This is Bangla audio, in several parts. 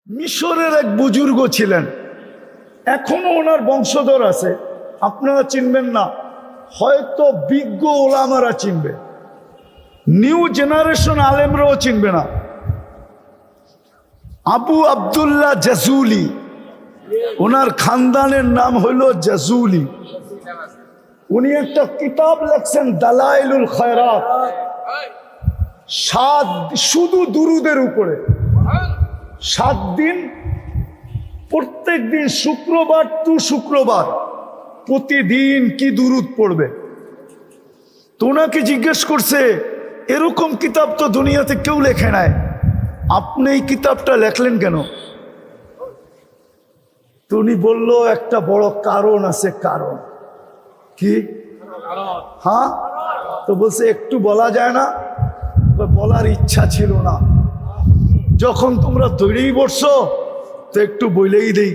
মিশরের এক বুজুর্গ ছিলেন, এখনো ওনার বংশধর আছে। আপনারা চিনবেন না, হয়তো বিজ্ঞ ওলামারা চিনবে, নিউ জেনারেশন আলেমরাও চিনবে না। আবু আব্দুল্লাহ জাজুলি, ওনার খানদানের নাম হইল জাজুলি। উনি একটা কিতাব লেখছেন দালাইলুল খায়রাত, শুধু দুরুদের উপরে। 7 দিন, প্রত্যেক দিন শুক্রবার টু শুক্রবার প্রতিদিন কি দুরুদ পড়বে। তো ওনাকে জিজ্ঞেস করছে, এরকম কিতাব তো দুনিয়াতে কেউ লেখে নাই, আপনি এই কিতাবটা লেখলেন কেন? তো উনি বলল, একটা বড় কারণ আছে। কারণ কি? হ্যাঁ। তো বলছে, একটু বলা যায় না? বলার ইচ্ছা ছিল না, যখন তোমরা তৈরিই বসছো তো একটু বলেই দেই।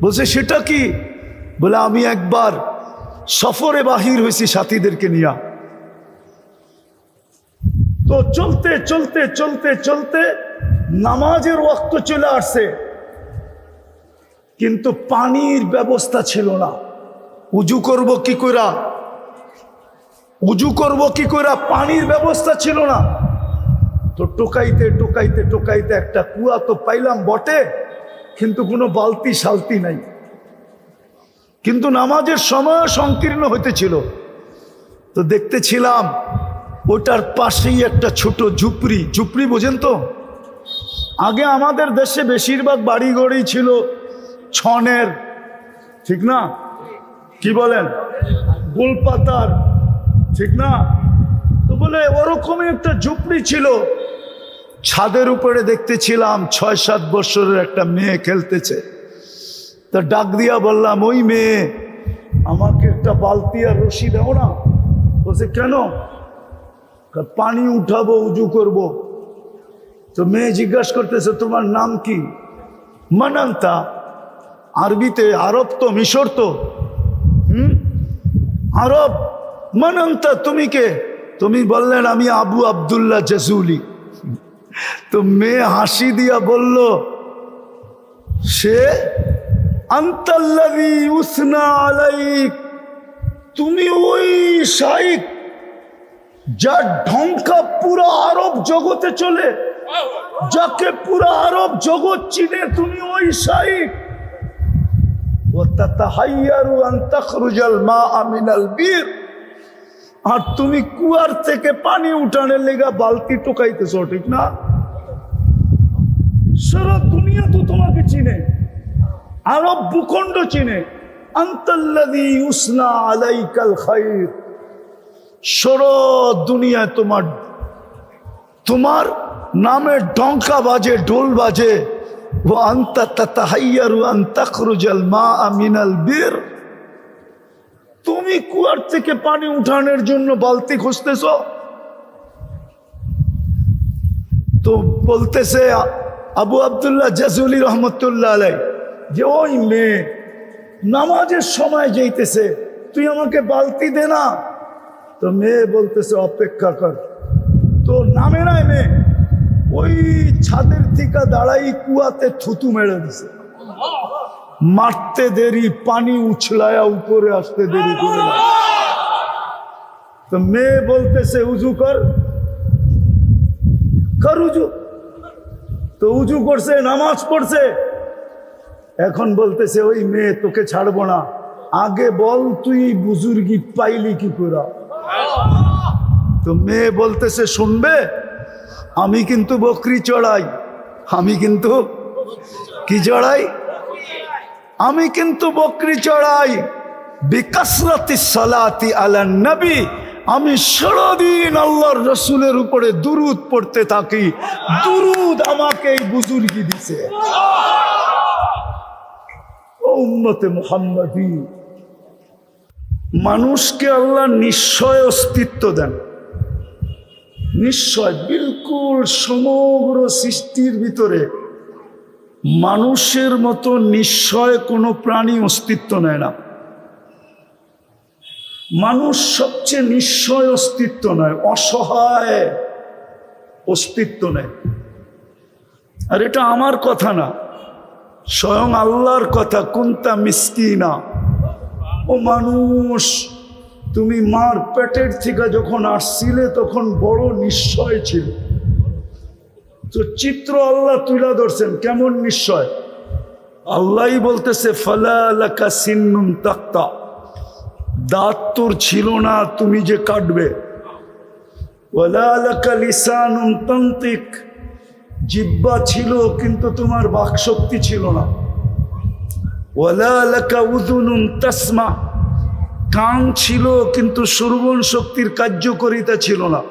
বলছে, সেটা কি? বলে, আমি একবার সফরে বাহির হয়েছি সাথীদেরকে নিয়ে। তো চলতে চলতে চলতে চলতে নামাজের ওয়াক্ত চলে আসছে, কিন্তু পানির ব্যবস্থা ছিল না। উজু করব কি কইরা, উজু করব কি কইরা, পানির ব্যবস্থা ছিল না। তো টোকাইতে টোকাইতে টোকাইতে একটা কুয়া তো পাইলাম বটে, কিন্তু কোনো বালতি শালতি নাই। কিন্তু নামাজের সময় সংকীর্ণ হইতেছিল। তো দেখতেছিলাম ওটার পাশেই একটা ছোট ঝুপড়ি। ঝুপড়ি বোঝেন তো? আগে আমাদের দেশে বেশিরভাগ বাড়িঘরই ছিল ছনের, ঠিক না? কি বলেন? গোলপাতার, ঠিক না? তো বলে ওরকমই একটা ঝুপড়ি ছিল। ছাদের উপরে দেখতেছিলাম 6-7 বছরের একটা মেয়ে খেলতেছে। তা ডাক দিয়া বললাম, ওই মেয়ে, আমাকে একটা বালতি আর রশি দাও না। বলছে, কেন? পানি উঠাবো, উজু করব। তো মেয়ে জিজ্ঞাসা করতেছে, তোমার নাম কি? মানান্তা। আরবিতে, আরব তো, মিশর তো, আরব। মানান্তা, তুমি কে? তুমি বললেন, আমি আবু আব্দুল্লাহ জাজুলি। তো মেয়ে হাসি দিয়া বলল, সে আনতাল্লাযী উসনা আলাইক, তুমি ওই শাইখ যার ঢঙ্কা পুরো আরব জগতে চলে, যাকে পুরো আরব জগৎ চিনে, তুমি ওই শাইখ। ওয়াতাতাহাইয়ারু আন তাখরুজাল মা মিনাল বীর, আর তুমি কুয়ার থেকে পানি উঠানোর লেগা বালতি টোকাইতেছো, ঠিক না? সারা দুনিয়া তো তোমাকে চিনে, আরব ভূখণ্ড চিনে। আনতাল্লাযী ইউসনা আলাইকাল খায়র, সারা দুনিয়ায় তোমার নামে ডঙ্কা বাজে, ঢোল বাজে। ওয়া আনতা তাতাহাইয়ারু আন তাখরুজাল মা মিনাল বীর, তুমি কুয়ার থেকে পানি উঠানোর জন্য বালতি খুঁজতেছ। তো বলতেছে আবু আব্দুল্লাহ জাজুলি রহমতুল্লাহ আলাই, যে ওই মেয়ে নামাজের সময় যাইতেছে, তুই আমাকে বালতি দে না। তো মেয়ে বলতেছে, অপেক্ষা কর। তো নামে নাই মেয়ে, ওই ছাদের থেকে দাঁড়াই কুয়াতে থুতু মেরে দিছে। মারতে দেরি, পানি উছলায়া উপরে আসতে দেরি করে না। তো মেয়ে বলতেছে, উজু কর, কর উজু। তো উজু করছে, নামাজ পড়ছে। এখন বলতেছে, ওই মেয়ে, তোকে ছাড়বো না, আগে বল তুই বুজুর্গি পাইলি কি করে। তো মেয়ে বলতেছে, শুনবে, আমি কিন্তু বকরি চড়াই। আমি কিন্তু কি চড়াই? আমি কিন্তু বকরি চড়াই। বিকাসরাতি সালাতি আলান নবী, আমি সারাদিন আল্লাহর রসুলের উপরে দুরুদ পড়তে থাকি। দুরুদ আমাকে এই বুজুর্গি দিছে। ও উম্মতে মুহাম্মাদি, মানুষকে আল্লাহ নিশ্চয় অস্তিত্ব দেন, নিশ্চয়। বিলকুল সমগ্র সৃষ্টির ভিতরে মানুষের মতো নিশ্চয় কোনো প্রাণী অস্তিত্ব নেয় না। মানুষ সবচেয়ে নিশ্চয় অস্তিত্ব নয়, অসহায় অস্তিত্ব নেয়। আর এটা আমার কথা না, স্বয়ং আল্লাহর কথা, কুনতা মিসকিনা, ও মানুষ তুমি মার পেটের থেকে যখন আসছিলে তখন বড় নিশ্চয় ছিল। তো চিত্র আল্লাহ তুলে ধরছেন, কেমন নিশ্চয়? আল্লাহই বলতেছে ফালা লাকা সিন্নুন তাক্তা, দাঁত তোর ছিল না তুমি যে কাটবে। ওয়ালা লাকা লিসানুন তানতিক, জিহ্বা ছিল কিন্তু তোমার বাকশক্তি ছিল না। ওয়ালা লাকা উযুনুন তাসমা, কান ছিল কিন্তু শ্রবণ শক্তির কার্যকারিতা ছিল না।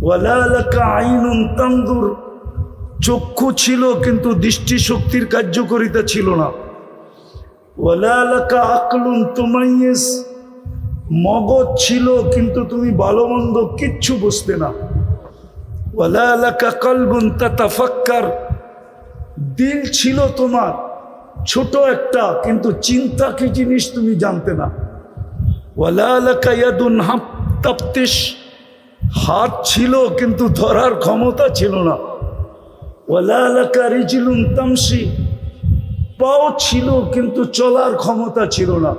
ওয়ালা লাকা আইনুন তানদুর, চক্ষু ছিল কিন্তু দৃষ্টিশক্তির কার্যকারিতা ছিল না। ওয়ালা লাকা আকলুন তুমাইয়িজ, মগজ ছিল কিন্তু তুমি ভালো মন্দ কিচ্ছু বুঝতে না। ওয়ালা লাকা কলবুন তাতাফাক্কার, দিল ছিল তোমার ছোট একটা কিন্তু চিন্তা কি জিনিস তুমি জানতে না। ওয়ালা লাকা ইয়াদুন তাফতিশ, হাত ছিল কিন্তু ধরার ক্ষমতা ছিল না। ওয়ালা লাকা রিজলুন তামশি, পাও ছিল কিন্তু চলার ক্ষমতা ছিল না।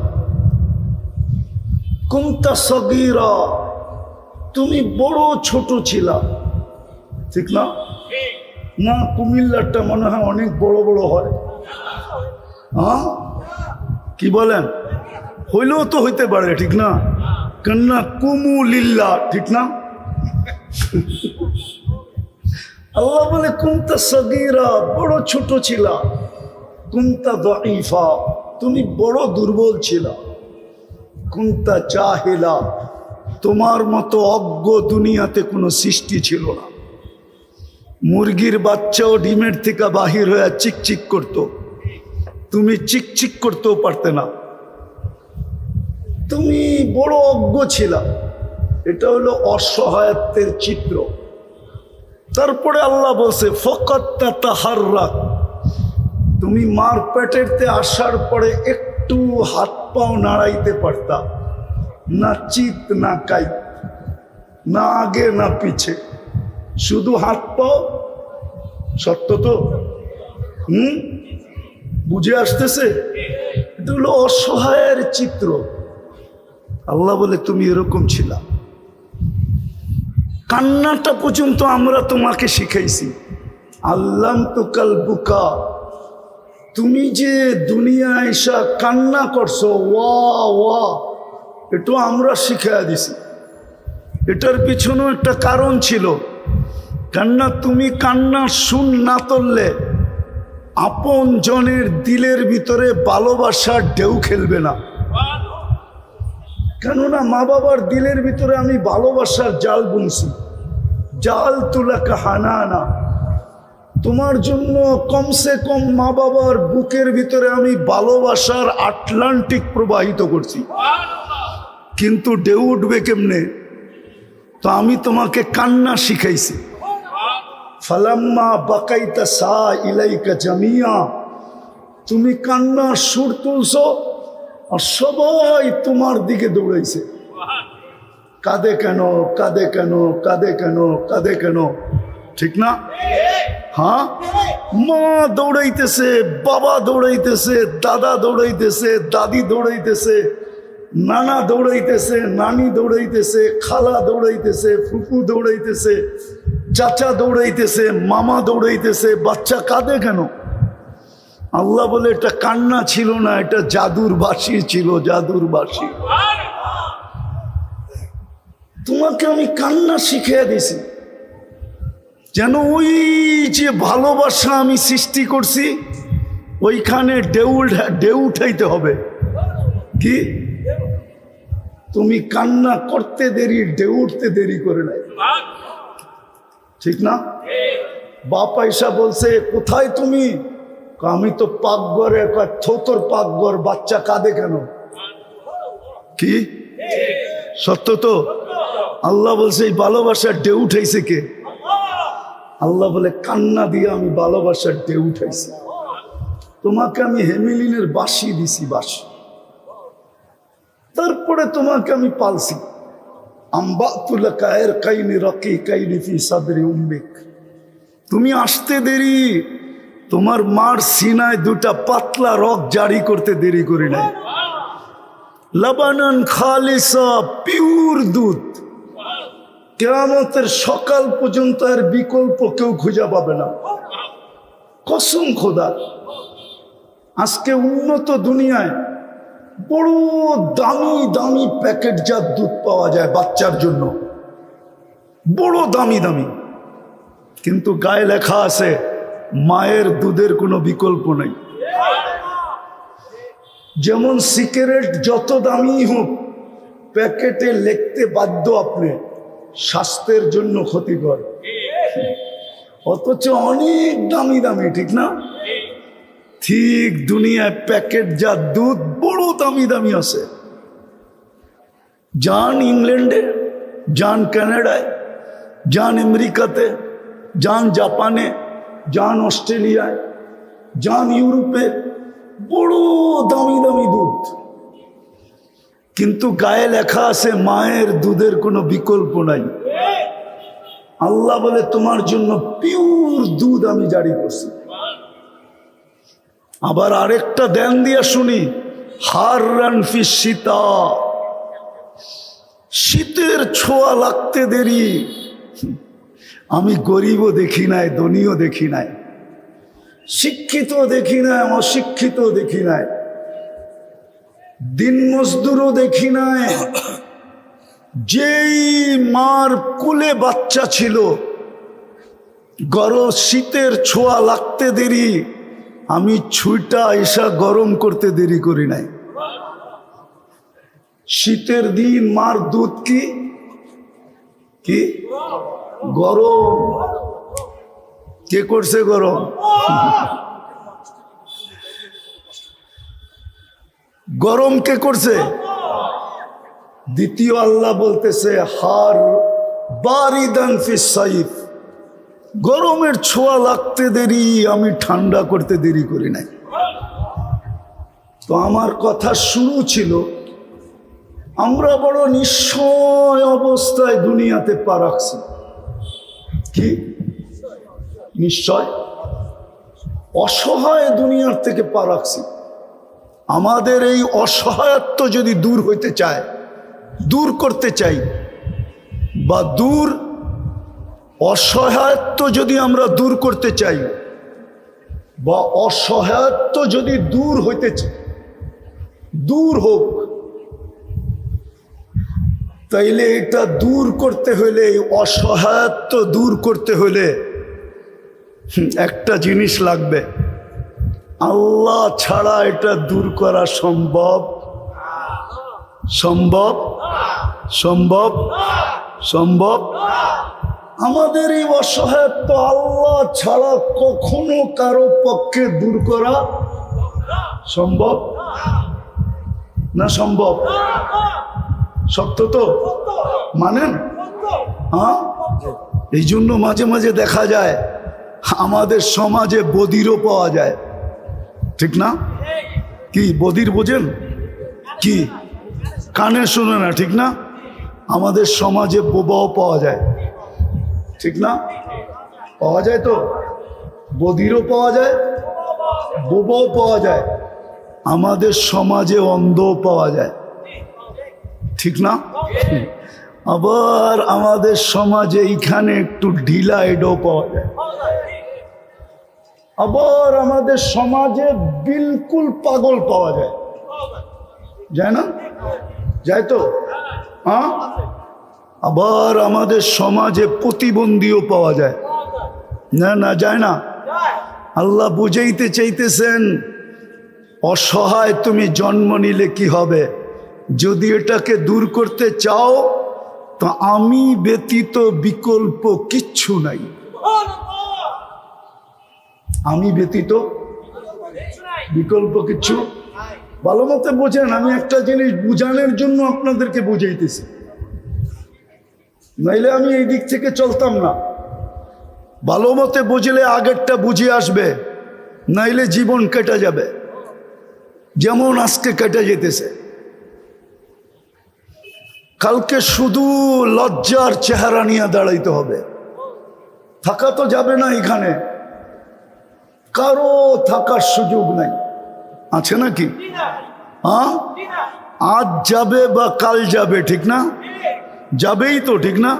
কুনতা সগীরা, তুমি বড় ছোট ছিলা, ঠিক না? না, কুমিল্লারটা মনে হয় অনেক বড় বড় হয়। হ্যাঁ, কি বলেন? হইলেও তো হইতে পারে, ঠিক না? কান্না কুমুলিল্লা, ঠিক না? আল্লাহ বলে কুনতা সগীরা, বড় ছোট ছিলা। কুনতা দাঈফা, তুমি বড় দুর্বল ছিলা। কুনতা জাহিলা, তোমার মতো অজ্ঞ দুনিয়াতে কোনো সৃষ্টি ছিল না। মুরগির বাচ্চাও ডিমের থেকে বাহির হয়ে চিকচিক করত, তুমি চিকচিক করতেও পারতে না। তুমি বড় অজ্ঞ ছিলা। এটা হলো অসহায়ত্বের চিত্র। তারপরে আল্লাহ বলছে ফাকাত তাতাহাররাক, তুমি মার পেটেরতে আসার পরে একটু হাত পাও নাড়াইতে পারতা না, চিত না কাই, না আগে না পিছে, শুধু হাত পাও। সত্য তো? বুঝে আসতেছে? এটা হলো অসহায়ের চিত্র। আল্লাহ বলে তুমি এরকম ছিলা। কান্নাটা পর্যন্ত আমরা তোমাকে শিখাইছি। আল্লাম তো কাল বুকা, তুমি যে দুনিয়ায় এসা কান্না করছো, ওয়া ওয়া, এটা আমরা শিখাইয়া দিছি। এটার পিছনেও একটা কারণ ছিল। কান্না, তুমি কান্না শুন না তুললে আপন জনের দিলের ভিতরে ভালোবাসার ঢেউ খেলবে না। কেননা মা বাবার দিলের ভিতরে আমি ভালোবাসার জাল বুনছি। জাল তুলাকা হানানা, তোমার জন্য কমসে কম মা বাবার বুকের ভিতরে আমি ভালোবাসার আটলান্টিক প্রবাহিত করছি। কিন্তু ঢেউ উঠবে কেমনে? তো আমি তোমাকে কান্না শিখাইছি। ফালাম্মা বাকাইতা সা ইলাইকা জামিয়া, তুমি কান্নার সুর তুলছো আর সবাই তোমার দিকে দৌড়াইছে। কাঁদে কেন, কাঁদে কেন, কাঁদে কেন, কাঁদে কেন, ঠিক না? হ্যাঁ, মা দৌড়াইতেছে, বাবা দৌড়াইতেছে, দাদা দৌড়াইতেছে, দাদি দৌড়াইতেছে, নানা দৌড়াইতেছে, নানি দৌড়াইতেছে, খালা দৌড়াইতেছে, ফুফু দৌড়াইতেছে, চাচা দৌড়াইতেছে, মামা দৌড়াইতেছে। বাচ্চা কাঁদে কেন? আল্লাহ বলে এটা কান্না ছিল না, এটা জাদুর বাঁশি ছিল, জাদুর বাঁশি। তোমাকে আমি কান্না শিখিয়ে দিছি যেন ওই যে ভালোবাসা আমি সৃষ্টি করছি ওইখানে ঢেউ উঠাইতে হবে। কি? তুমি কান্না করতে দেরি, ঢেউ উঠতে দেরি করে নাই, ঠিক না? বাপ আয়েশা বলছে কোথায় তুমি? আমি তো পাকঘরে। থোতর পাকঘর, বাচ্চা কাঁদে কেন? কি সত্য তো? আল্লাহ বলছে এই ভালোবাসার ঢেউ উঠাইছে কে? আল্লাহ বলে কান্না দিয়ে আমি ভালোবাসার ঢেউ উঠাইছি। তোমাকে আমি হেমিলিনের বাঁশি দিছি, বাঁশি। তারপরে তোমাকে আমি পালছি। তুমি আসতে দেরি, তোমার মার সিনায় দুটা পাতলা রক জারি করতে দেরি করি নাই। লাবানান খালিসা, পিওর দুধ, কিয়ামতের সকাল পর্যন্ত এর বিকল্প কেউ খুঁজে পাবে না, কসম খোদা। আজকে উন্নত দুনিয়ায় বড় দামি দামি প্যাকেটজাত দুধ পাওয়া যায় বাচ্চার জন্য, বড় দামি দামি, কিন্তু গায়ে লেখা আছে মায়ের দুধের কোনো বিকল্প নেই। যেমন সিগারেট যত দামি হোক, প্যাকেটে লিখতে বাধ্য আপনি স্বাস্থ্যের জন্য ক্ষতিকর, অথচ অনেক দামি দামি, ঠিক না? ঠিক দুনিয়ায় প্যাকেটজাত দুধ বড় দামি দামি আছে। যান ইংল্যান্ডে, যান কানাডায়, যান আমেরিকাতে, যান জাপানে, যান অস্ট্রেলিয়ায়, যান ইউরোপে, বড় দামি দামি দুধ, কিন্তু গায়ে লেখা আছে মায়ের দুধের কোনো বিকল্প নাই। আল্লাহ বলে তোমার জন্য পিওর দুধ আমি জারি করছি। আবার আরেকটা দেন দিয়া শুনি, হাররান ফি শীতা, শীতের ছোঁয়া লাগতে দেরি। আমি গরিবও দেখি নাই, ধনীও দেখি নাই, শিক্ষিত দেখি নাই, অশিক্ষিত দেখি নাই, দিন মজদুরও দেখি নাই। যেই মার কোলে বাচ্চা ছিল, গরম শীতের ছোঁয়া লাগতে দেরি, আমি ছুইটা এসা গরম করতে দেরি করি নাই। শীতের দিন মার দুধ কি কি গরম, কে করছে গরম? গরম কে করছে? দ্বিতীয় আল্লাহ বলতেছে হার বারিদান ফিস সাইফ, গরমের ছোঁয়া লাগতে দেরি, আমি ঠান্ডা করতে দেরি করি নাই। তো আমার কথা শুরু ছিল, আমরা বড় নিশ্চয় অবস্থায় দুনিয়াতে পা রাখছি। কি নিশ্চয়? অসহায় দুনিয়ার থেকে পা রাখছি। আমাদের এই অসহায়ত্ব যদি দূর হইতে চায়, দূর করতে চাই, বা অসহায়ত্ব যদি আমরা দূর করতে চাই, বা অসহায়ত্ব যদি দূর হইতে চাই, দূর হোক, তাইলে এটা দূর করতে হলে, অসহায়ত্ব দূর করতে হলে একটা জিনিস লাগবে, আল্লাহ ছাড়া এটা দূর করা সম্ভব সম্ভব সম্ভব সম্ভব আমাদের এই অসহায়ত্ব আল্লাহ ছাড়া কখনো কারো পক্ষে দূর করা সম্ভব না? সম্ভব? সত্য তো মানেন? হ্যাঁ, এই জন্য মাঝে মাঝে দেখা যায় আমাদের সমাজে বধিরও পাওয়া যায়, ঠিক না? কি বধির বোঝেন? কি কানে শোনে না, ঠিক না? আমাদের সমাজে বোবাও পাওয়া যায়, ঠিক না? পাওয়া যায় তো, বধিরও পাওয়া যায়, বোবাও পাওয়া যায়, আমাদের সমাজে অন্ধও পাওয়া যায়, ঠিক না? আবার আমাদের সমাজে এইখানে একটু ঢিলা এডও পাওয়া যায়, আবার আমাদের সমাজে বিলকুল পাগল পাওয়া যায়, যায় না? যায় তো? হ্যাঁ, আবার আমাদের সমাজে প্রতিবন্ধীও পাওয়া যায়, না? না যায় না? আল্লাহ বুঝাইতে চাইতেছেন, অসহায় তুমি জন্ম নিলে কি হবে? যদি এটাকে দূর করতে চাও তো আমি ব্যতীত বিকল্প কিচ্ছু নাই। আমি ব্যতীত বিকল্প কিচ্ছু। ভালো মতে বোঝেন, আমি একটা জিনিস বুঝানোর জন্য আপনাদেরকে বুঝাইতেছি, নাইলে আমি এই দিক থেকে চলতাম না। ভালো মতে বুঝলে আগেরটা বুঝে আসবে, নাইলে জীবন কেটে যাবে, যেমন আজকে কেটে যেতেছে। কালকে শুধু লজ্জার চেহারা নিয়ে দাঁড়াইতে হবে, থাকা তো যাবে না এখানে। কারো থাকার সুযোগ নাই, আছে নাকি? হ্যাঁ, আজ যাবে বা কাল যাবে, ঠিক না? যাবেই তো, ঠিক না?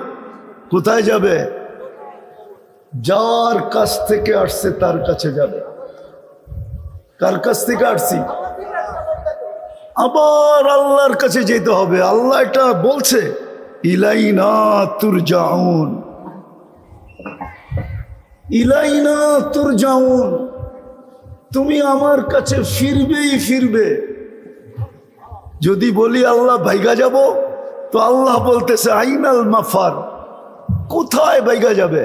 কোথায় যাবে? যার কাছ থেকে আসছে তার কাছে যাবে। কার কাছ থেকে আসছি? আবার আল্লাহর কাছে যেতে হবে। আল্লাহ এটা বলছে, ইলাইনা তুরজাউন, ইলাইনা তুরজাউন, তুমি আমার কাছে ফিরবেই ফিরবে। যদি বলি আল্লাহ ভাইগা যাব, তো আল্লাহ বলতেছে আইনাল মাফার, কোথায় ভাইগা যাবে?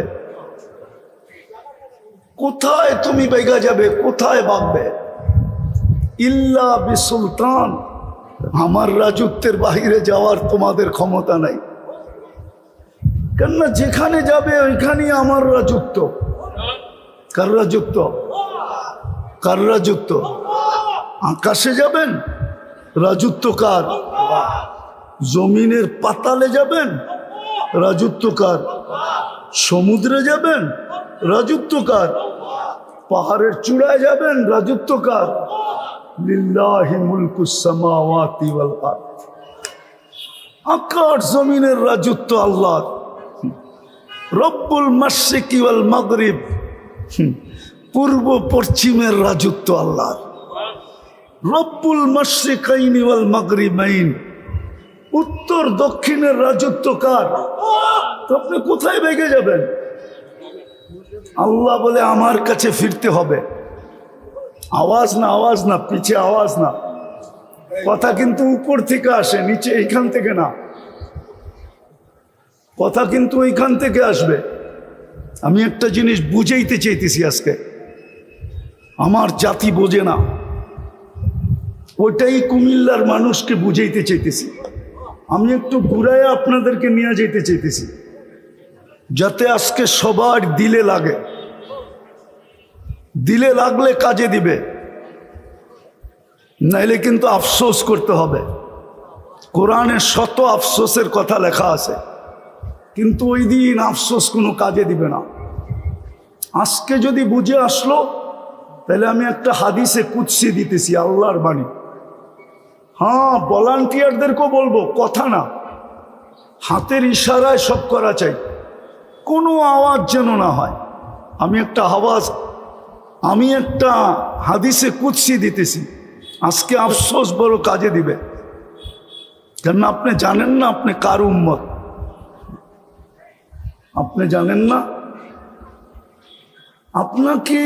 কোথায় তুমি ভাইগা যাবে? কোথায় ভাগবে? ইল্লা বিসুলতান, আমার রাজত্বের বাহিরে যাওয়ার তোমাদের ক্ষমতা নাই। কেননা যেখানে যাবে ওইখানেই আমার রাজত্ব। কার রাজত্ব? কার রাজত্ব? আকাশে যাবেন, রাজত্ব কার? জমিনের পাতালে যাবেন, রাজত্ব কার? সমুদ্রে যাবেন, রাজত্ব কার? পাহাড়ের চূড়ায় যাবেন, রাজত্ব কার? লিল্লাহি মুলকুস সামাওয়াতি ওয়াল আরদ, আকাশ জমিনের রাজত্ব আল্লাহর। রব্বুল মাশরিকি ওয়াল মাগরিব, পূর্ব পশ্চিমের রাজত্ব আল্লাহর। রব্বুল মাশরিকাইনি ওয়াল মাগরিবাইন, উত্তর দক্ষিণের রাজত্ব কার? তো আপনি কোথায় ভেগে যাবেন? আল্লাহ বলে আমার কাছে ফিরতে হবে। আওয়াজ না, আওয়াজ না, পিছে আওয়াজ না, কথা কিন্তু উপর থেকে আসে, নিচে এইখান থেকে না। কথা কিন্তু এইখান থেকে আসবে। আমি একটা জিনিস বুঝাইতে চাইতেছি আজকে, আমার জাতি বোঝে না, ওইটাই কুমিল্লার মানুষকে বুঝাইতে চাইতেছি। আমি একটু ঘুরাইয়া আপনাদেরকে নিয়ে যেতে চাইতেছি, যাতে আজকে সবার দিলে লাগে। দিলে লাগলে কাজে দিবে, নাইলে কিন্তু আফসোস করতে হবে। কোরআনে শত আফসোসের কথা লেখা আছে, কিন্তু ওই দিন আফসোস কোনো কাজে দিবে না। আজকে যদি বুঝে আসলো, তাহলে আমি একটা হাদিসে কুদসি দিতেছি, আল্লাহর বাণী। হ্যাঁ, ভলান্টিয়ারদেরকেও বলবো, কথা না, হাতের ইশারায় সব করা চাই, কোনো আওয়াজ যেন না হয়। আমি একটা হাদিসে কুদসি দিতেছি, আজকে আফসোস বড় কাজে দিবে। কেন আপনি জানেন না আপনি কার উম্মত, আপনি জানেন না আপনাকে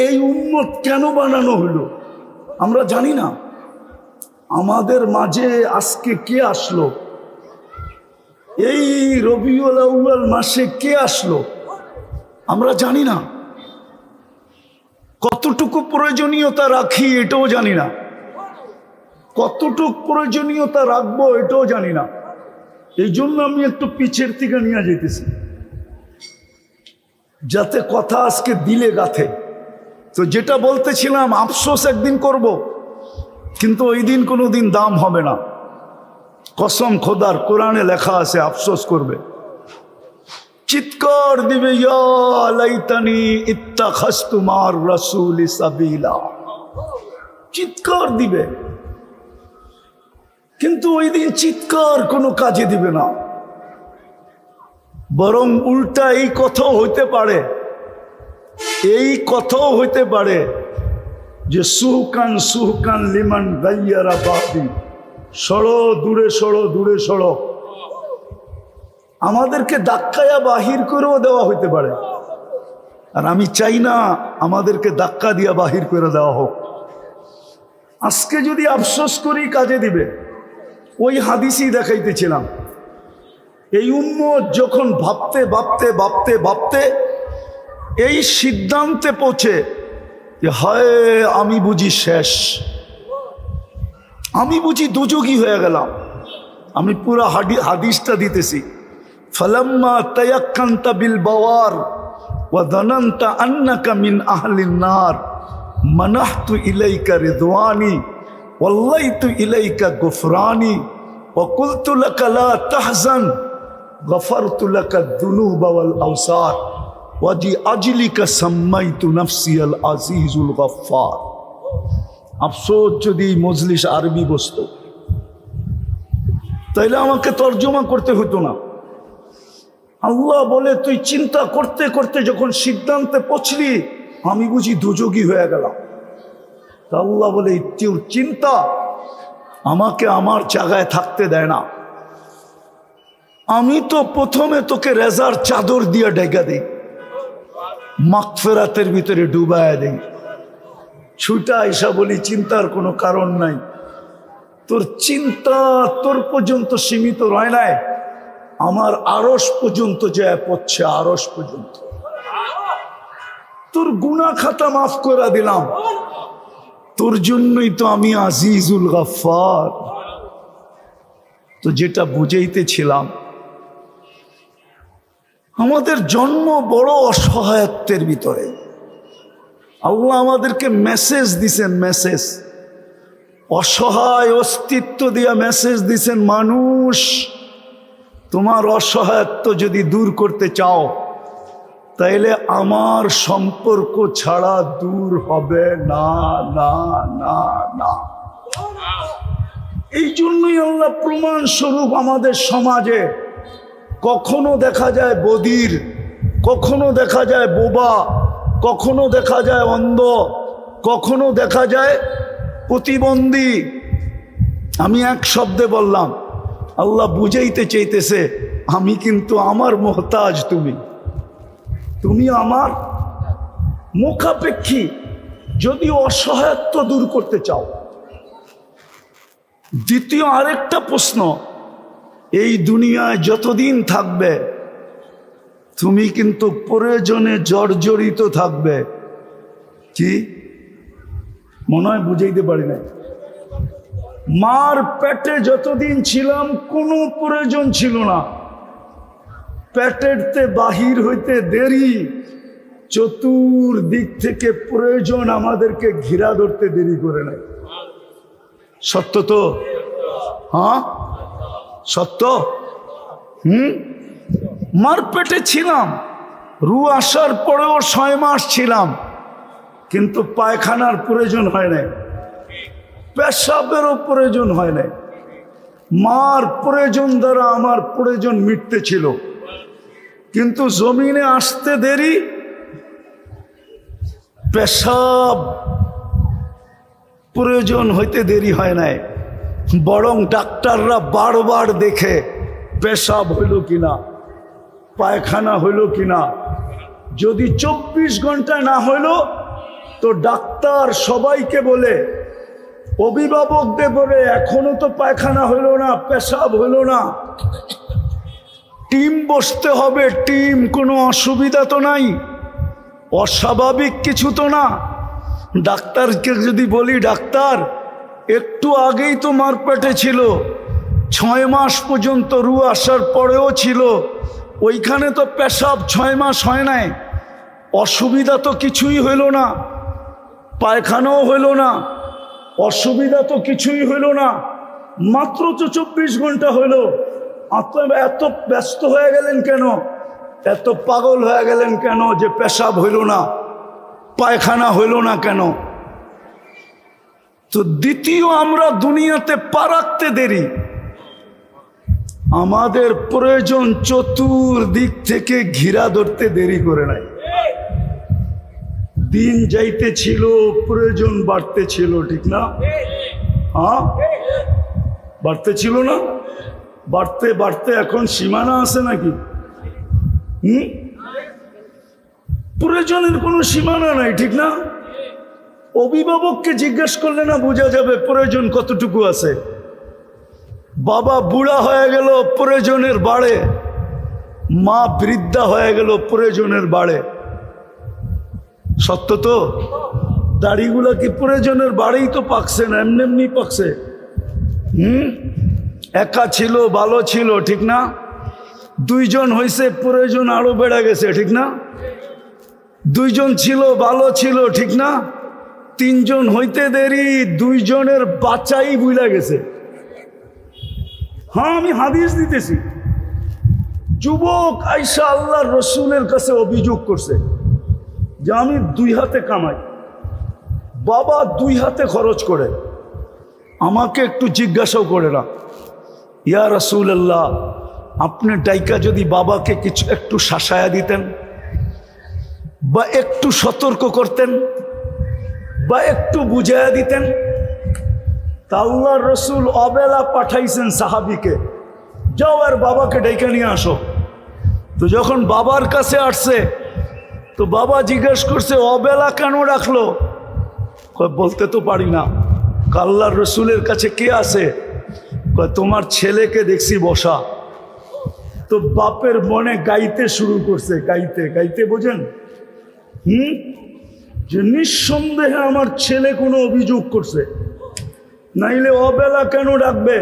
এই উম্মত কেন বানানো হলো, আমরা জানি না। আমাদের মাঝে আজকে কে আসলো, এই রবিউল আউয়াল মাসে কে আসলো, আমরা জানি না। কতটুকু প্রয়োজনীয়তা রাখি এটাও জানি না, কতটুকু প্রয়োজনীয়তা রাখবো এটাও জানি না। এই জন্য আমি একটু পিছের থেকে নিয়ে যেতেছি, যাতে কথা আজকে দিলে গাথে। তো যেটা বলতেছিলাম, আফসোস একদিন করব, কিন্তু ওই দিন কোনো দিন দাম হবে না। কসম খোদার, কোরআনে লেখা আছে আফসোস করবে, চিৎকার দিবে, ইয়া লাইতানি ইত্তাখাযতু মা'আর রাসূলি সাবিলা, চিৎকার দিবে। কিন্তু ওই দিন চিৎকার কোনো কাজে দিবে না, বরং উল্টা এই কথাও হইতে পারে, যে সুহকান সুহকান লিমান গাইয়ারা বাদি, সরো দূরে সরো, দূরে সরো। আমাদেরকে ধাক্কায়া বাহির করেও দেওয়া হইতে পারে, আর আমি চাই না আমাদেরকে ধাক্কা দিয়া বাহির করে দেওয়া হোক। আজকে যদি আফসোস করি কাজে দিবে। ওই হাদিসই দেখাইতেছিলাম, এই উম্মত যখন ভাবতে ভাবতে ভাবতে ভাবতে এই সিদ্ধান্তে পৌঁছে যে হায় আমি বুঝি শেষ, আমি বুঝি দুযোগী হয়ে গেলাম। আমি পুরা হাদিসটা দিতেছি, ফালাম্মা তায়াক্কানতা বিল বাওয়ার ওয়া যানানতা আন্নাকা মিন আহলিন নার মানাহতু ইলাইকা রিদওয়ানি ওয়াল্লাইতু ইলাইকা গুফরানি ওয়া কুলতু লাকা লা তাহজান গফারতু লাকা যুনুবা ওয়াল আওসার। ওয়াজি আজলিকা সাম্মাইতু নাফসি আল আজিজুল গফফার। আফসোস যদি মজলিস আরবি বসতো, তাইলে আমাকে তর্জমা করতে হতো না। আল্লাহ বলে তুই চিন্তা করতে করতে যখন সিদ্ধান্তে পৌঁছলি, আমি বুঝি দুযোগী হয়ে গেলাম। তা আল্লাহ বলে তোর চিন্তা আমাকে আমার জায়গায় থাকতে দেয় না। আমি তো প্রথমে তোকে রেজার চাদর দিয়ে ঢেকে দিই, মাগফিরাতের ভিতরে ডুবায় দেই, ছুটা এসা বলি চিন্তার কোনো কারণ নাই। তোর চিন্তা তোর পর্যন্ত সীমিত রয় নাই, আমার আরশ পর্যন্ত যায় পড়ছে, আরশ পর্যন্ত। তোর গুনাহ খাতা মাফ করে দিলাম, তোর জন্যই তো আমি আজিজুল গফফার। তো যেটা বুঝাইতেছিলাম, আমাদের জন্ম বড় অসহায়ত্বের ভিতরে। আল্লাহ আমাদেরকে মেসেজ দিছেন, মেসেজ, অসহায় অস্তিত্ব দিয়া মেসেজ দিছেন, মানুষ তোমার অসহায়ত্ব যদি দূর করতে চাও তাইলে আমার সম্পর্ক ছাড়া দূর হবে না, না, না, না। এই জন্যই আল্লাহ প্রমাণ স্বরূপ আমাদের সমাজে কখনো দেখা যায় বধির, কখনো দেখা যায় বোবা, কখনো দেখা যায় অন্ধ, কখনো দেখা যায় প্রতিবন্ধী। আমি এক শব্দে বললাম, আল্লাহ বুঝাইতে চাইতেছে আমি কিন্তু আমার মোহতাজ, তুমি আমার মুখাপেক্ষী। যদি অসহায়ত্ব দূর করতে চাও। দ্বিতীয় আরেকটা প্রশ্ন, এই দুনিয়ায় যতদিন থাকবে তুমি কিন্তু প্রয়োজনে জর্জরিত থাকবে। কি মনে হয় বুঝাইতে পারি না? মার পেটে যতদিন ছিলাম কোনো প্রয়োজন ছিল না, পেটেরতে বাহির হইতে দেরি, চতুর্দিক থেকে প্রয়োজন আমাদেরকে ঘিরা ধরতে দেরি করে নাই। সত্য তো? হ্যাঁ সত্য। মার পেটে ছিলাম, রু আসার পরেও 6 মাস ছিলাম, কিন্তু পায়খানার প্রয়োজন হয় নাই, পেশাবেরও প্রয়োজন হয় নাই। মার প্রয়োজন দ্বারা আমার প্রয়োজন মিটতে ছিল, কিন্তু জমিনে আসতে দেরি, পেশাব প্রয়োজন হইতে দেরি হয় নাই, বরং ডাক্তাররা বারবার দেখে পেশাব হইল কিনা, পায়খানা হইল কিনা। যদি 24 ঘন্টায় না হইল তো ডাক্তার সবাইকে বলে, অভিভাবকদের বলে এখনো তো পায়খানা হইল না, পেশাব হইল না, টিম বসতে হবে, টিম, কোনো অসুবিধা তো নাই, অস্বাভাবিক কিছু তো না। ডাক্তারকে যদি বলি, ডাক্তার একটু আগেই তো মার পেটে ছিল, 6 মাস পর্যন্ত রু আসার পরেও ছিল, ওইখানে তো পেশাব 6 মাস হয় নাই, অসুবিধা তো কিছুই হইল না, পায়খানাও হইল না, অসুবিধা তো কিছুই হইল না, মাত্র তো 24 ঘন্টা হইল। আপনারা এত ব্যস্ত হয়ে গেলেন কেন, এত পাগল হয়ে গেলেন কেন যে পেশাব হইল না, পায়খানা হইল না কেন? তো দ্বিতীয়, আমরা দুনিয়াতে পা রাখতে দেরি, আমাদের প্রয়োজন চতুর্দিক থেকে ঘিরা ধরতে দেরি করে নাই। দিন যাইতে ছিল, প্রয়োজন বাড়তে ছিল, ঠিক না? হ্যাঁ বাড়তে ছিল না? বাড়তে বাড়তে এখন সীমানা আছে নাকি? প্রয়োজনের কোনো সীমানা নাই, ঠিক না? অভিভাবককে জিজ্ঞেস করলে না বোঝা যাবে প্রয়োজন কতটুকু আছে। বাবা বুড়া হয়ে গেল, প্রয়োজনের বাড়ে, মা বৃদ্ধা হয়ে গেল, প্রয়োজনের বাড়ে। সত্য তো? দাড়িগুলা কি প্রয়োজনের বাড়েই তো পাকছে না, এমনি এমনি পাকছে। একা ছিল, ভালো ছিল, ঠিক না? 2 জন হয়েছে, প্রয়োজন আরো বেড়ে গেছে, ঠিক না? 2 জন ছিল, ভালো ছিল, ঠিক না? 3 জন হইতে দেরি, 2 জনের বাচ্চাই ভুলে গেছে। হ্যাঁ আমি হাদিস দিতেছি, যুবক আয়েশা আল্লাহর রসুলের কাছে অভিযোগ করছে যে আমি 2 হাতে কামাই, বাবা 2 হাতে খরচ করে, আমাকে একটু জিজ্ঞাসাও করে না, ইয়া রাসূলুল্লাহ আপনি ডাইকা যদি বাবাকে কিছু একটু শাসায়া দিতেন বা একটু সতর্ক করতেন বা একটু বুঝাইয়া দিতেন। তা আল্লাহর রসুল অবেলা পাঠাইছেন সাহাবীকে, যাও আর বাবাকে ডাইকা নিয়ে আসো। তো যখন বাবার কাছে আসছে তো বাবা জিজ্ঞেস করছে অবেলা কেন রাখলো? বলতে তো পারি না। আল্লাহর রসুলের কাছে কে আছে? তোমার ছেলেকে দেখছি বসা। তো বাপের মনে গাইতে শুরু করছে, গাইতে গাইতে, বোঝেন যে নিঃসন্দেহে আমার ছেলে কোনো অভিযোগ করছে, নাইলে অবেলা কেন রাখবে?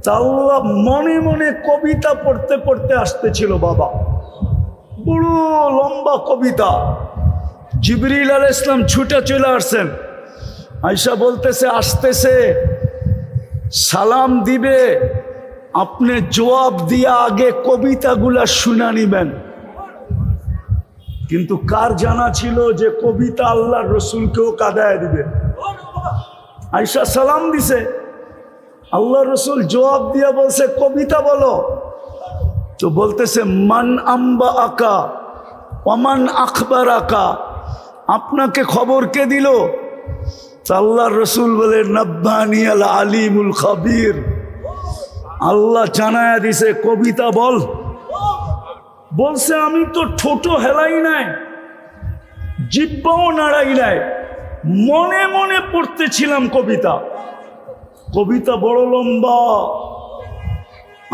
তা আল্লাহ মনে মনে কবিতা পড়তে পড়তে আসতেছিল বাবা, বড় লম্বা কবিতা। জিবরিল আলাইহিস সালাম ছুটে চলে আসছেন, আয়েশা বলতেছে আসতেছে, সালাম দিবে, আপনি জবাব দিয়া আগে কবিতাগুলা শুনা নিবেন। কিন্তু কার জানা ছিল যে কবিতা আল্লাহর রসুলকেও কাঁদায় দিবে? আয়েশা সালাম দিছে, আল্লাহর রসুল জবাব দিয়া বলছে কবিতা বলো। তো বলতেছে মান আম্বা আকা ওমান আখবার আকা, আপনাকে খবর কে দিল? আল্লাহর রসুল বলে নব্বানি আল আলিমুল খাবির, আল্লাহ জানায়া দিছে কবিতা বল। বলছে আমি তো ঠোঁটো হেলাই নাই, জিহ্বাও নাড়াই নাই, মনে মনে পড়তেছিলাম কবিতা। কবিতা বড় লম্বা,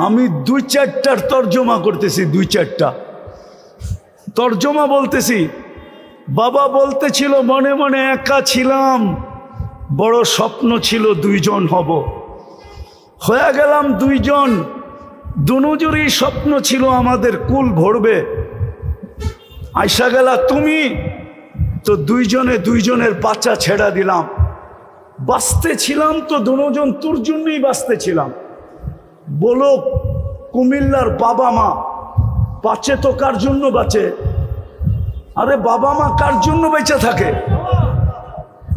আমি 2-4টার তর্জমা করতেছি, 2-4টা তর্জমা বলতেছি। বাবা বলতেছিল মনে মনে একা ছিলাম, বড় স্বপ্ন ছিল 2 জন হব, হয়ে গেলাম 2 জন। দুজনেরই স্বপ্ন ছিল আমাদের কুল ভরবে। আইসা গেলা তুমি, তো 2 জনে 2 জনের বাচ্চা ছেড়া দিলাম। বাঁচতে ছিলাম তো 2 জন তোর জন্যই বাঁচতে ছিলাম। বলো কুমিল্লার বাবা মা বাঁচে তো কার জন্য বাঁচে? আরে বাবা মা কার জন্য বেঁচে থাকে?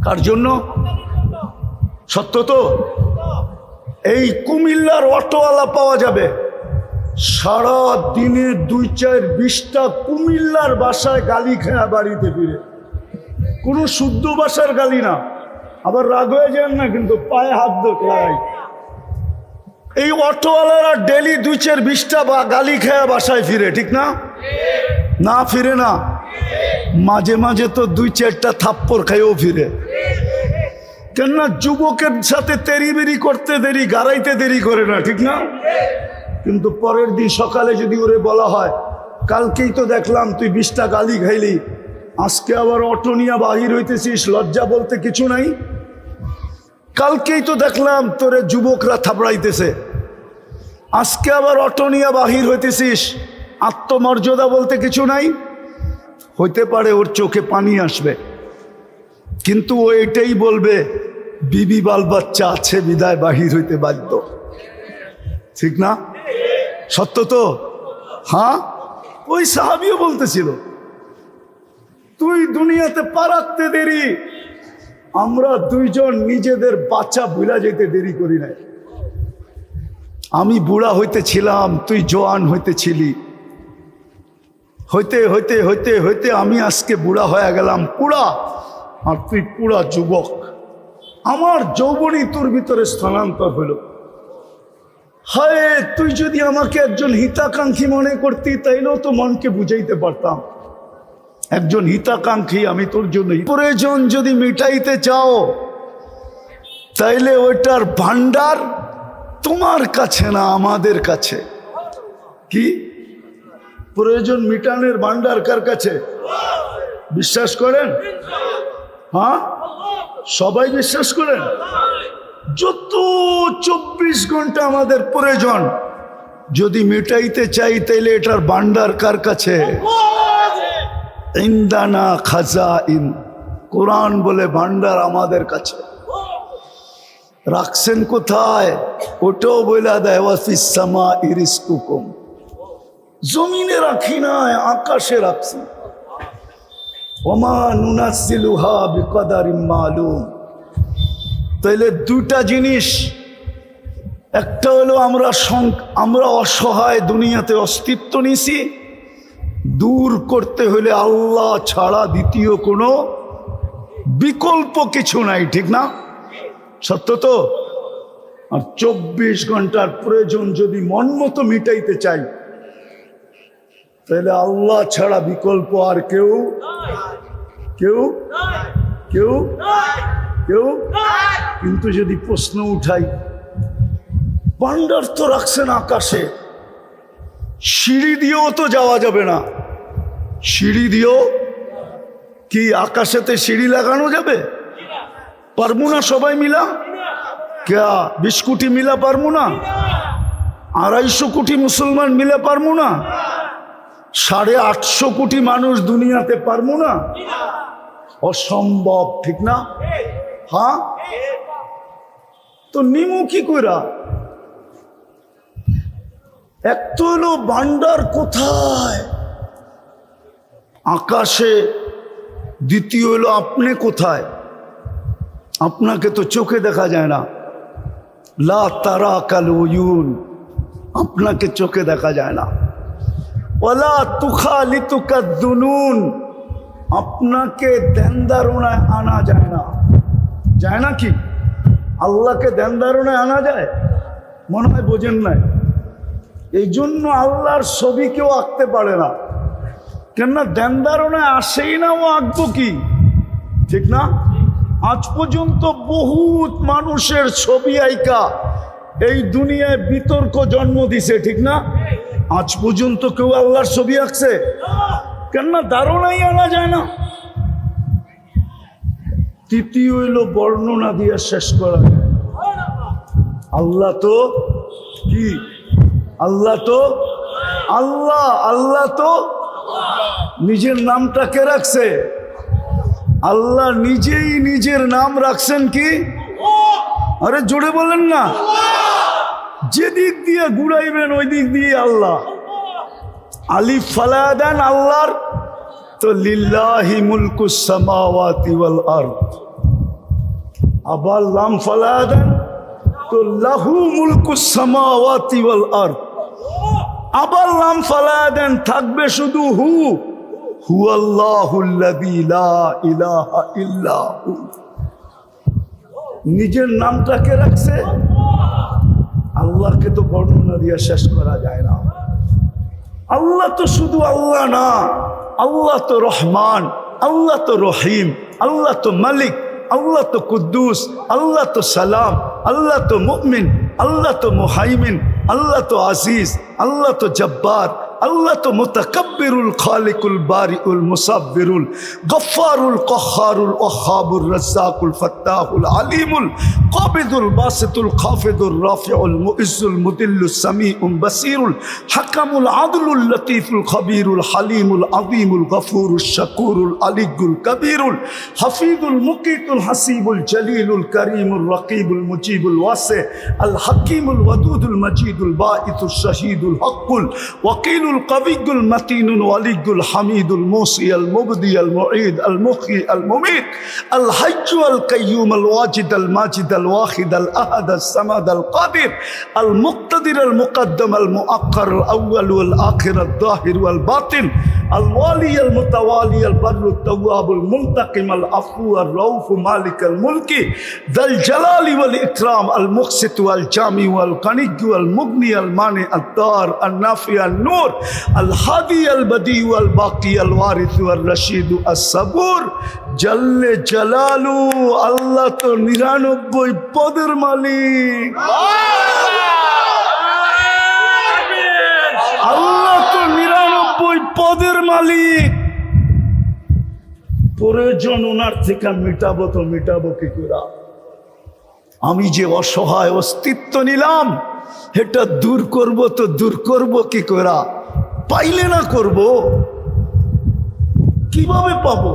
কার জন্য? সত্য তো। এই কুমিল্লার অটোওয়ালা পাওয়া যাবে, সারা দিনে 2-4-20টা কুমিল্লার ভাষায় গালি খেয়া বাড়িতে ফিরে, কোনো শুদ্ধ ভাষার গালি না। আবার রাগ হয়ে যান না, কিন্তু পায়ে হাত লাগাই। এই অটোওয়ালারা ডেলি 2-4-20টা গালি খেয়া বাসায় ফিরে, ঠিক না? না ফিরে না, মাঝে মাঝে তো 2-4টা থাপ্পড় খাইও ফিরে। কেননা যুবকের সাথে তেরিবেরি করতে দেরি, গাড়াইতে দেরি করে না, ঠিক না? কিন্তু পরের দিন সকালে যদি ওরে বলা হয় কালকেই তো দেখলাম তুই 20টা গালি খাইলি, আজকে আবার অটো নিয়ে বাহির হইতেছিস, লজ্জা বলতে কিছু নাই? কালকেই তো দেখলাম তোরে যুবকরা থাপড়াইতেছে, আজকে আবার অটো নিয়ে বাহির হইতেছিস, আত্মমর্যাদা বলতে কিছু নাই? হইতে পারে ওর চোখে পানি আসবে, কিন্তু ও এটাই বলবে বিবি বাল বাচ্চা আছে বিদায় বাহির হইতে বাধ্য, ঠিক না? সত্য তো। হ্যাঁ, ওই সাহাবীও বলতেছিল তুই দুনিয়াতে পা রাখতে দেরি, আমরা 2 জন নিজেদের বাচ্চা ভুলা যেতে দেরি করি নাই। আমি বুড়া হইতেছিলাম, তুই জওয়ান হইতেছিলি, হইতে হইতে হইতে হইতে আমি আজকে বুড়া হয়ে গেলাম পুরা, আর তুই পুরা যুবক। আমার যৌবনই তোর ভিতরে স্থানান্তর হইল। হায়, তুই যদি আমাকে একজন হিতাকাঙ্ক্ষী মনে করতি তাইলেও তো মনকে বুঝাইতে পারতাম। একজন হিতাকাঙ্ক্ষী আমি তোর জন্য। প্রয়োজন যদি মিটাইতে চাও তাইলে ওইটার ভান্ডার তোমার কাছে না আমাদের কাছে। কি প্রয়োজন মিটানের ভান্ডার কার কাছে? বিশ্বাস করেন? হ্যাঁ, সবাই বিশ্বাস করেন? যত 24 ঘন্টা আমাদের প্রয়োজন যদি মিটাইতে চাই তাইলে এটার ভান্ডার কার কাছে? ইন্দানা খাজাইন, কোরআন বলে ভান্ডার আমাদের কাছে। রাখছেন কোথায় ওটাও বলে দেয়, ওয়াফিস সামাই রিজকুকুম, জমিনে রাখি নাই, আকাশে রাখছি। ওমা নুনাজ্জিলুহা বিকদারিম মালুম। তাইলে দুটা জিনিস, একটা হলো আমরা অসহায় দুনিয়াতে অস্তিত্ব নিছি, দূর করতে হলে আল্লাহ ছাড়া দ্বিতীয় কোনো বিকল্প কিছু নাই, ঠিক না? সত্য তো? আর 24 ঘন্টার প্রয়োজন যদি মন মতো মিটাইতে চাই, তাহলে আল্লাহ ছাড়া বিকল্প আর কেউ কেউ কেউ কেউ কিন্তু যদি প্রশ্ন উঠাই, ভান্ডার তো রাখছেন আকাশে, সিঁড়ি দিয়েও তো যাওয়া যাবে না। সিঁড়ি দিয়েও কি আকাশেতে সিঁড়ি লাগানো যাবে? পারবো না সবাই মিলা? क्या 20 কোটি মিলা পারবো না? 250 কোটি মুসলমান মিলে পারবো না? 850 কোটি মানুষ দুনিয়াতে পারবো না? অসম্ভব, ঠিক না? হ্যাঁ, তো নিমু কি কইরা? এক তো হলো ভান্ডার কোথায়? আকাশে। দ্বিতীয় হলো আপনি কোথায়? আপনাকে তো চোখে দেখা যায় না। লা তারা কাল উয়ুন, আপনাকে চোখে দেখা যায় না। ওয়ালা তুখালিতুকা দুনুন, আপনাকে দেনদারুনায় আনা যায় না। যায় না কি? আল্লাহকে দেনদারুনায় আনা যায়? মনে হয় বোঝেন নাই। এই জন্য আল্লাহর ছবি কেউ আঁকতে পারে না, কেননা দেনদারুনায় আসেই না, ও আঁকবো কি? ঠিক না? আজ পর্যন্ত বহুত মানুষের ছবি আইকা এই দুনিয়ায় বিতর্ক জন্ম দিছে, ঠিক না? আজ পর্যন্ত কেউ আল্লাহর ছবি আঁকছে? কেননা ধারণাই আনা যায় না। তৃতীয় হইল বর্ণনা দিয়ে শেষ করা যায়। আল্লাহ তো কি? আল্লাহ তো আল্লাহ। আল্লাহ তো নিজের নামটা কে রাখছে? আল্লাহ নিজেই নিজের নাম রাখছেন কি? আরে জোরে বলেন না। যেদিক দিয়ে ঘুরাইবেন ওই দিক দিয়ে আল্লাহ। আলিফ ফালায়া দেন আল্লাহর, তো লিল্লাহি মুলকুস সামাওয়াতি ওয়াল আরদ। আবার লাম ফালায়া দেন, তো লাহু মুলকুস সামাওয়াতি ওয়াল আরদ। আবার লাম ফালায়া দেন, থাকবে শুধু হু। হুয়াল্লাহুল্লাযী লা ইলাহা ইল্লা হু। নিজের নামটাকে রাখছে। আল্লাহকে তো বর্ণনা দিয়ে শেষ করা যায় না। আল্লাহ তো শুধু আল্লাহ না, আল্লাহ তো রহমান, আল্লাহ তো রহিম, আল্লাহ তো মালিক, আল্লাহ তো কুদ্দুস, আল্লাহ তো সালাম, আল্লাহ তো মুমিন, আল্লাহ তো মুহাইমিন, আল্লাহ তো আজিজ, আল্লাহ তো জব্বার, আল্লাহ তো মুতাকাব্বিরুল খালিকুল বারিউল মুসাব্বিরুল গফফারুল কহ্হারুল ওয়াহ্হাবুর রাজ্জাকুল ফাত্তাহুল আলিমুল কাবিদুল বাসিতুল খাফিদুর রাফিউল মুইজ্জুল মুদিল্লুস সামিউল বাসিরুল হাকামুল আদলুল লতীফুল খবীরুল হালিমুল আযীমুল গফুরুশ শাকুরুল আলিয়্যুল কবীরুল হাফিজুল মুকিতুল হাসিবুল জলিলুল করিমুল রকিবুল মুজিবুল ওয়াসি আল হাকিমুল ওয়াদুদুল মজিদুল বাঈতুশ শাহীদুল হকুল ওয়াকিল القوي المتين الولي الحميد الموصي المبدي المعيد المحيي المميت الحي القيوم الواجد الماجد الواحد الأحد الصمد القادر المقتدر المقدم المؤخر الأول والآخر الظاهر والباطن الوالي المتوالي البر التواب المنتقم العفو الرؤوف مالك الملك ذا الجلال والإكرام المقسط والجامع والغني والمغني المانع الضار النافع النور الهادي البديع والباقي الوارث والرشيد الصبور جل جلاله আল্লাহ তো 99 পদের মালিক। আল্লাহ তো 99 পদের মালিক। প্রয়োজন ওনার থেকে মিটাবো তো মিটাবো কি করে? আমি যে অসহায় অস্তিত্ব নিলাম, এটা দূর করব তো দূর করব কি করে? পাইলে না করব, কিভাবে পাবো?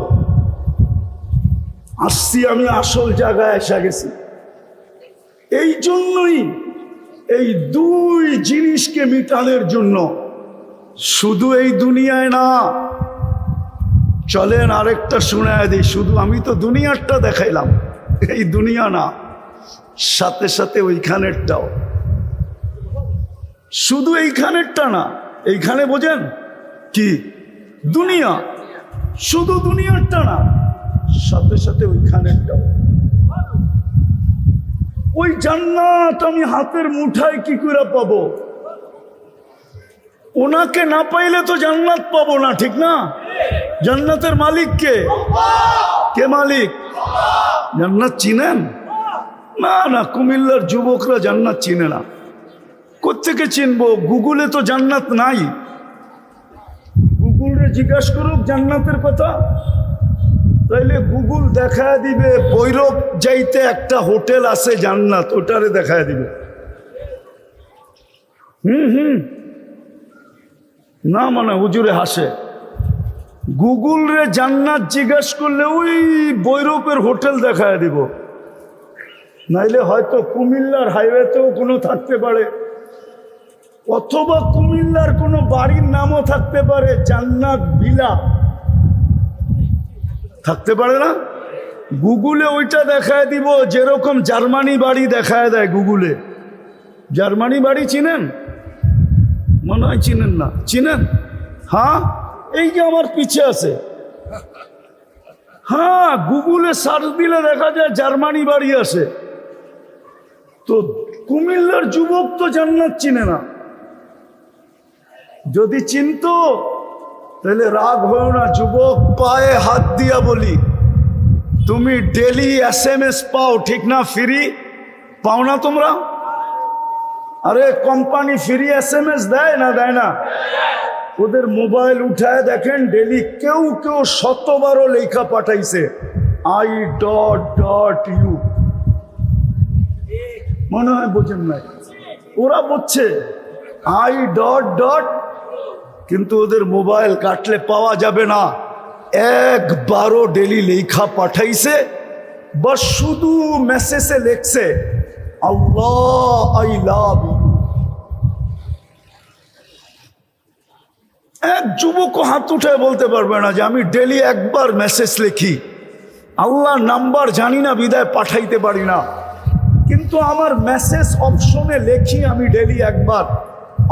আসছি আমি আসল জায়গায় এসে গেছি। এই জন্যই এই দুই জিনিসকে মিটানোর জন্য শুধু এই দুনিয়ায় না, চলেন আরেকটা শোনায় দিই। শুধু আমি তো দুনিয়ারটা দেখাইলাম, এই দুনিয়া না, সাথে সাথে ওইখানেরটাও। শুধু এইখানেরটা না, এইখানে বোঝেন কি দুনিয়া, শুধু দুনিয়ারটা না, সাথে সাথে ওইখানেরটাও। ওই জান্নাত আমি হাতের মুঠায় কি করে পাবো? ওনাকে না পাইলে তো জান্নাত পাবো না, ঠিক না? জান্নাতের মালিক কে? কে মালিক? জান্নাত চিনেন? না না, কুমিল্লার যুবকরা জান্নাত চিনে না। কোত্থেকে চিনবো? গুগলে তো জান্নাত নাই। গুগলে জিজ্ঞাসা করুক জান্নাতের কথা, তাইলে গুগল দেখায় দিবে ভৈরব যাইতে একটা হোটেল আছে জান্নাত, ওটারে দেখায় দিবে। না মানে হুজুরে হাসে। গুগল রে জান্নাত জিজ্ঞাস করলে ওই ভৈরবের হোটেল দেখায় দিব। নাইলে হয়তো কুমিল্লার হাইওয়েতেও কোনো থাকতে পারে, অথবা কুমিল্লার কোনো বাড়ির নামও থাকতে পারে, জান্নাত ভিলা থাকতে পারে না? গুগলে ওইটা দেখায় দিব, যেরকম জার্মানি বাড়ি দেখায় দেয় গুগলে। জার্মানি বাড়ি চিনেন? মনে হয় চিনেন না। চিনেন? হ্যাঁ, এই যে আমার পিছে আছে। হ্যাঁ, গুগলে সার্চ দিলে দেখা যায় জার্মানি বাড়ি আসে। তো কুমিল্লার যুবক তো জান্নাত চিনে না। যদি চিনতো তাহলে রাগ হয়েও না। যুবক, পায়ে হাত দিয়া বলি, তুমি ডেলি SMS পাও, ঠিক না? ফ্রি পাও না তোমরা? আরে কোম্পানি ফ্রি SMS দেয় না? দেয় না? ওদের মোবাইল উঠায় দেখেন, ডেলি কেউ কেউ 100 লেখা পাঠাইছে I.U। মনে হয় বোঝেন নাই, ওরা বুঝছে I. কিন্তু ওদের মোবাইল কাটলে পাওয়া যাবে না। 1 ডেলি লেখা পাঠাইছে, বা শুধু মেসেজে লেখছে আল্লাহ আই লাভ ইউ। এক যুবক হাত উঠায় বলতে পারবে না যে আমি ডেলি 1 মেসেজ লিখি, আল্লাহর নাম্বার জানি না বিদায় পাঠাইতে পারি না, কিন্তু আমার মেসেজ অপশনে লেখি আমি ডেলি 1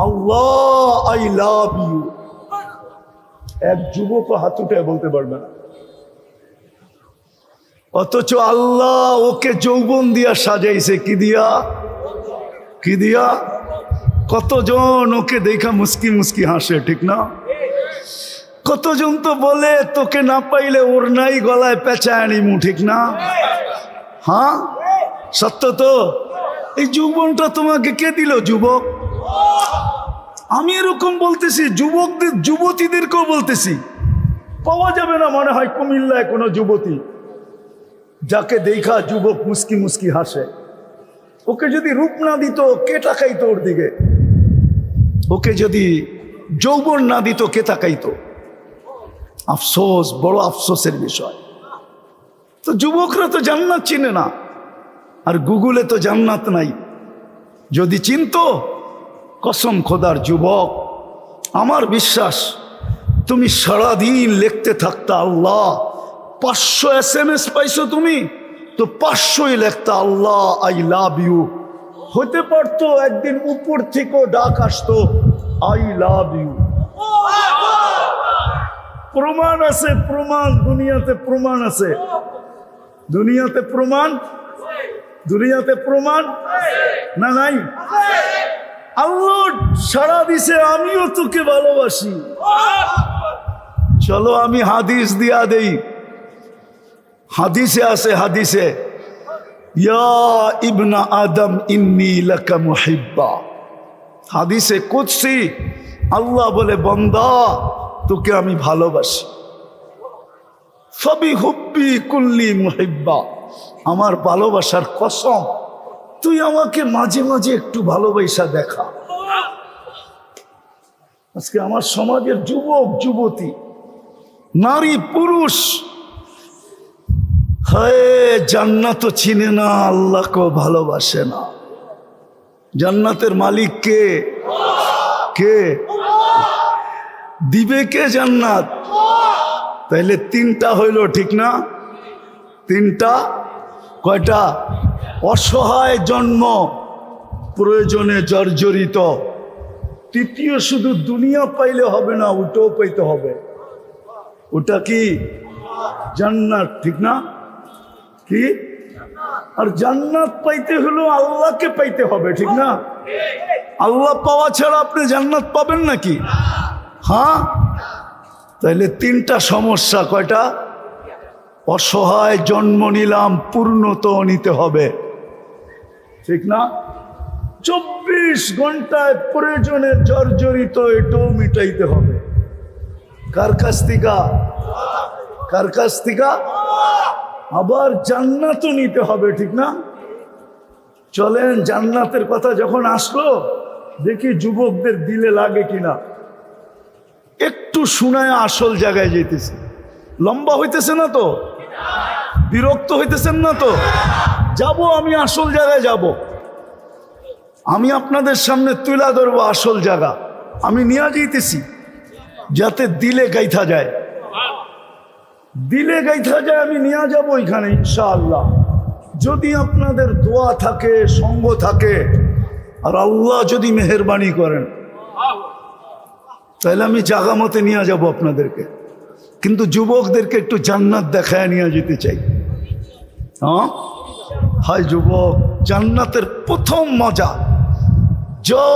আল্লাহ আই লাভ ইউ। এক যুবক হাত উঠায় বলতে পারবে না। অথচ আল্লাহ ওকে যৌবন দিয়া সাজাইছে। কি দিয়া? কি দিয়া? কতজন ওকে দেখা মুস্কি মুস্কি হাসে, ঠিক না? কতজন তো বলে তোকে না পাইলে ওর নাই গলায় পেঁচায় নিমু, ঠিক না? হ্যাঁ, সত্য তো। এই যৌবনটা তোমাকে কে দিল? যুবক। আমি এরকম বলতেছি, যুবকদের যুবতীদেরকেও বলতেছি, পাওয়া যাবে না মনে হয় কুমিল্লায় কোনো যুবতী যাকে দেখা যুবক মুস্কি মুস্কি হাসে। ওকে যদি রূপ না দিত কে তাকাইতো ওর দিকে? ওকে যদি যৌবন না দিত কে তাকাইতো? আফসোস, বড় আফসোসের বিষয়। তো যুবকরা তো জান্নাত চিনে না, আর গুগলে তো জান্নাত নাই। যদি চিনতো, কসম খোদার যুবক, আমার বিশ্বাস তুমি সারাদিন লিখতে থাকতা আল্লাহ। 500 SMS পাইছো তুমি, তো 500ই লেখতা আল্লাহ আই লাভ ইউ। হতে পারতো একদিন উপর থেকেও ডাক আসতো আই লাভ ইউ। প্রমাণ আছে, প্রমাণ দুনিয়াতে, প্রমাণ আছে দুনিয়াতে, প্রমাণ দুনিয়াতে, প্রমাণ না নাই? আল্লাহ সারা দিছে আমিও তোকে ভালোবাসি। চলো আমি হাদিস দিয়া দেই। হাদিসে আছে, হাদিসে ইয়া ইবনা আদম ইন্নী লাকা মুহিব্বা। হাদিসে কুদসি আল্লাহ বলে, বান্দা তোকে আমি ভালোবাসি। ফবি হুব্বি কুল্লি মুহিব্বা, আমার ভালোবাসার কসম তুই আমাকে মাঝে মাঝে একটু ভালোবাসা দেখা। আজকে আমার সমাজের যুবক যুবতী, নারী পুরুষ, হায় জান্নাত চিনে না, আল্লাহকেও ভালোবাসে না। জান্নাতের মালিক কে? কে? দিবে কে জান্নাত? তাইলে তিনটা হইল, ঠিক না? তিনটা কয়টা? অসহায় জন্ম, প্রয়োজনে জর্জরিত। তৃতীয়, শুধু দুনিয়া পাইলে হবে না, ওটাও পাইতে হবে। ওটা কি? জান্নাত, ঠিক না? কি? আর জান্নাত পাইতে হলো আল্লাহকে পাইতে হবে, ঠিক না? আল্লাহ পাওয়া ছাড়া আপনি জান্নাত পাবেন নাকি? হ্যাঁ, তাইলে তিনটা সমস্যা। কয়টা? অসহায় জন্ম নিলাম, পূর্ণত নিতে হবে, ঠিক না? 24 ঘন্টায় প্রয়োজনে জর্জরিত, এটাও মিটাইতে হবে। কার কাছ থেকে? কার কাছ থেকে? আবার জান্নাতও নিতে হবে, ঠিক না? চলেন, জান্নাতের কথা যখন আসলো, দেখি যুবকদের দিলে লাগে কিনা। একটু শুনায় আসল জায়গায় যেতেছে। লম্বা হইতেছে না তো? বিরক্ত হইতেছেন না তো? যাব, আমি আসল জায়গায় যাব। আমি আপনাদের সামনে তুলা ধরবো আসল জায়গা। আমি নিয়ে যাইতেছি যাতে দিলে গাইথা যায়, দিলে গাইথা যায়। আমি নিয়ে যাব ওইখানে ইনশাআল্লাহ, যদি আপনাদের দোয়া থাকে, সঙ্গ থাকে, আর আল্লাহ যদি মেহেরবানি করেন, তাহলে আমি জাগা মতে নিয়ে যাব আপনাদেরকে। কিন্তু যুবকদেরকে একটু জান্নাত দেখায় নিয়ে যেতে চাই। হ্যাঁ, হাই যুবক, জান্নাতের প্রথম মজা, যা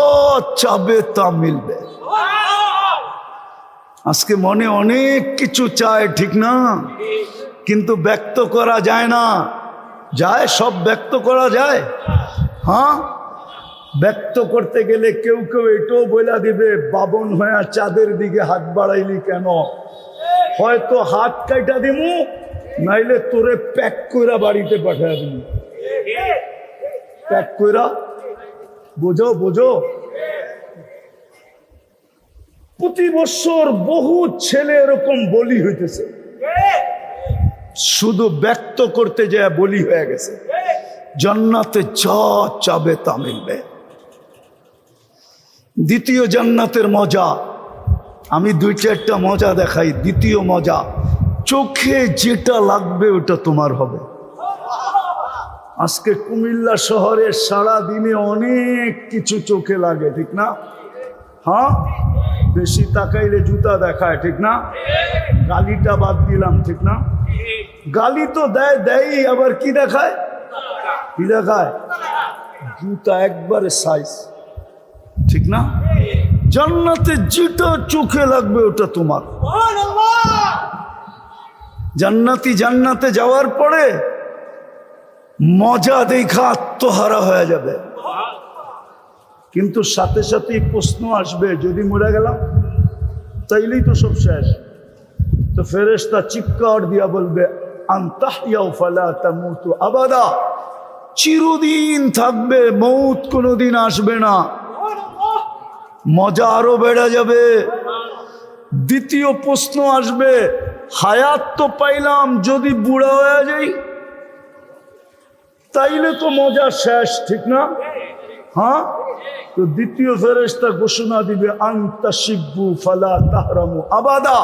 চাবে তা মিলবে। আজকে মনে অনেক কিছু চায়, ঠিক না? কিন্তু ব্যক্ত করা যায় না। যায়? সব ব্যক্ত করা যায়? হ্যাঁ, ব্যক্ত করতে গেলে কেউ কেউ এটাও বলে দিবে, বাবন হয়ে চাঁদের দিকে হাত বাড়াইলি কেন? হয়তো হাত কাইটা দিমু, নাইলে তোরে প্যাক কইরা বাড়িতে পাঠায় দিমু। প্যাক কইরা, বোঝো বোঝো। প্রতি বছর বহু ছেলে এরকম বলি হইতেছে, শুধু ব্যক্ত করতে যায় বলি হয়ে গেছে। জান্নাতে যা চাবে তা মিলবে। দ্বিতীয় জান্নাতের মজা, আমি 2-4টা মজা দেখাই। দ্বিতীয় মজা, চোখে যেটা লাগবে ওটা তোমার হবে। আজকে কুমিল্লা শহরে সারা দিনে অনেক কিছু চোখে লাগে, ঠিক না? হ্যাঁ, বেশি তাকাইলে জুতা দেখায়, ঠিক না? গালিটা বাদ দিলাম, ঠিক না? গালি তো দেয়, দেয়, আবার কি দেখায়? কি দেখায়? জুতা একবারে সাইজ, ঠিক না? জান্নাতে যেটা চোখে লাগবে ওটা তোমার। জান্নাতি জান্নাতে যাওয়ার পরে মজা দেখা আত্মহারা হয়ে যাবে, কিন্তু সাথে সাথেই প্রশ্ন আসবে, যদি মরে গেলাম তাইলেই তো সব শেষ। তো ফেরেশতা চিৎকার দিয়া বলবে, আনতাহইয়াউ ফালা তামুতু আবাদা, চিরদিন থাকবে, মৌত কোনোদিন আসবে না। মজা আরো বেড়ে যাবে। দ্বিতীয় প্রশ্ন আসবে, হায়াত তো পাইলাম, যদি বুড়া হয়ে যাই তাইলে তো মজা শেষ, ঠিক না? হ্যাঁ, তো দ্বিতীয় ফেরেশতা ঘোষণা দিবে, আনতাশিব্বু ফালা তাহরামু আবাদা,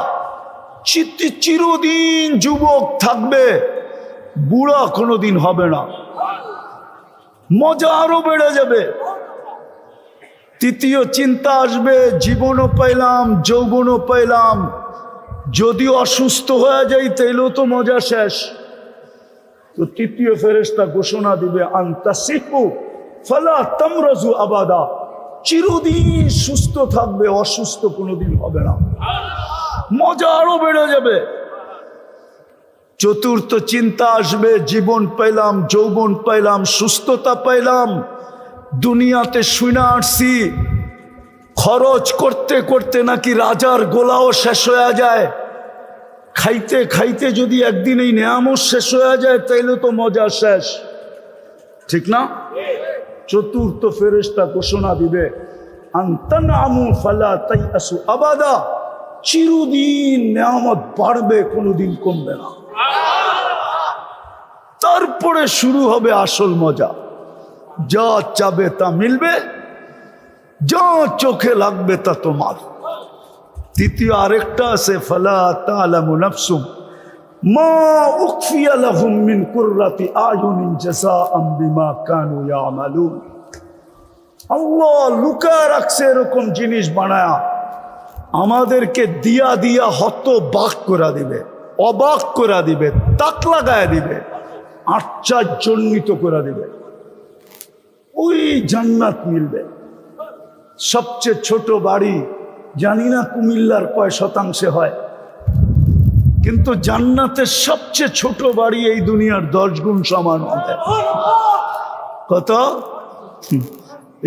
চিরদিন যুবক থাকবে, বুড়া কোনোদিন হবে না। মজা আরো বেড়ে যাবে। তৃতীয় চিন্তা আসবে, জীবনও পাইলাম, যৌবনও পাইলাম, যদি অসুস্থ হয়ে যাই তাইলেও তো মজা শেষ। তো তৃতীয় ফেরেশতা ঘোষণা দিবে, আনতাসিহু ফালা তামরাজু আবাদা, চিরদিন সুস্থ থাকবে, অসুস্থ কোনোদিন হবে না। মজা আরো বেড়ে যাবে। চতুর্থ চিন্তা আসবে, জীবন পাইলাম, যৌবন পাইলাম, সুস্থতা পাইলাম, দুনিয়াতে শুনে আসছি খরচ করতে করতে নাকি রাজার গোলাও শেষ হয়ে যায়। খাইতে খাইতে যদি একদিন এই নেয়ামত শেষ হয়ে যায় তাইলে তো মজা শেষ, ঠিক না? চতুর্থ ফেরেশতা ঘোষণা দিবে, আনতানামু ফালা তাইয়াসু আবাদা, চিরদিন নেয়ামত বাড়বে, কোনোদিন কমবে না। তারপরে শুরু হবে আসল মজা, যা চাবে তা মিলবে, যা চোখে লাগবে তা তোমার। তৃতীয় আরেকটা আছে, ফালা তা'লামু নাফসুম মা উখফিয়া লাহুম মিন কুররাতি আয়ুনিন জাযাআম বিমা কানু ইয়ামালুন। আল্লাহ লুকায় রাখছে এরকম জিনিস বানায়া, আমাদেরকে দিয়া দিয়া হতবাক করে দিবে, অবাক করে দিবে, তাক লাগায় দিবে, আশ্চর্যান্বিত করে দিবে। ওই জান্নাত মিলবে। সবচেয়ে ছোট বাড়ি জানি না কুমিল্লার কয় শতাংশে হয়, কিন্তু জান্নাতের সবচেয়ে ছোট বাড়ি এই দুনিয়ার 10 গুণ সমান হবে। কত?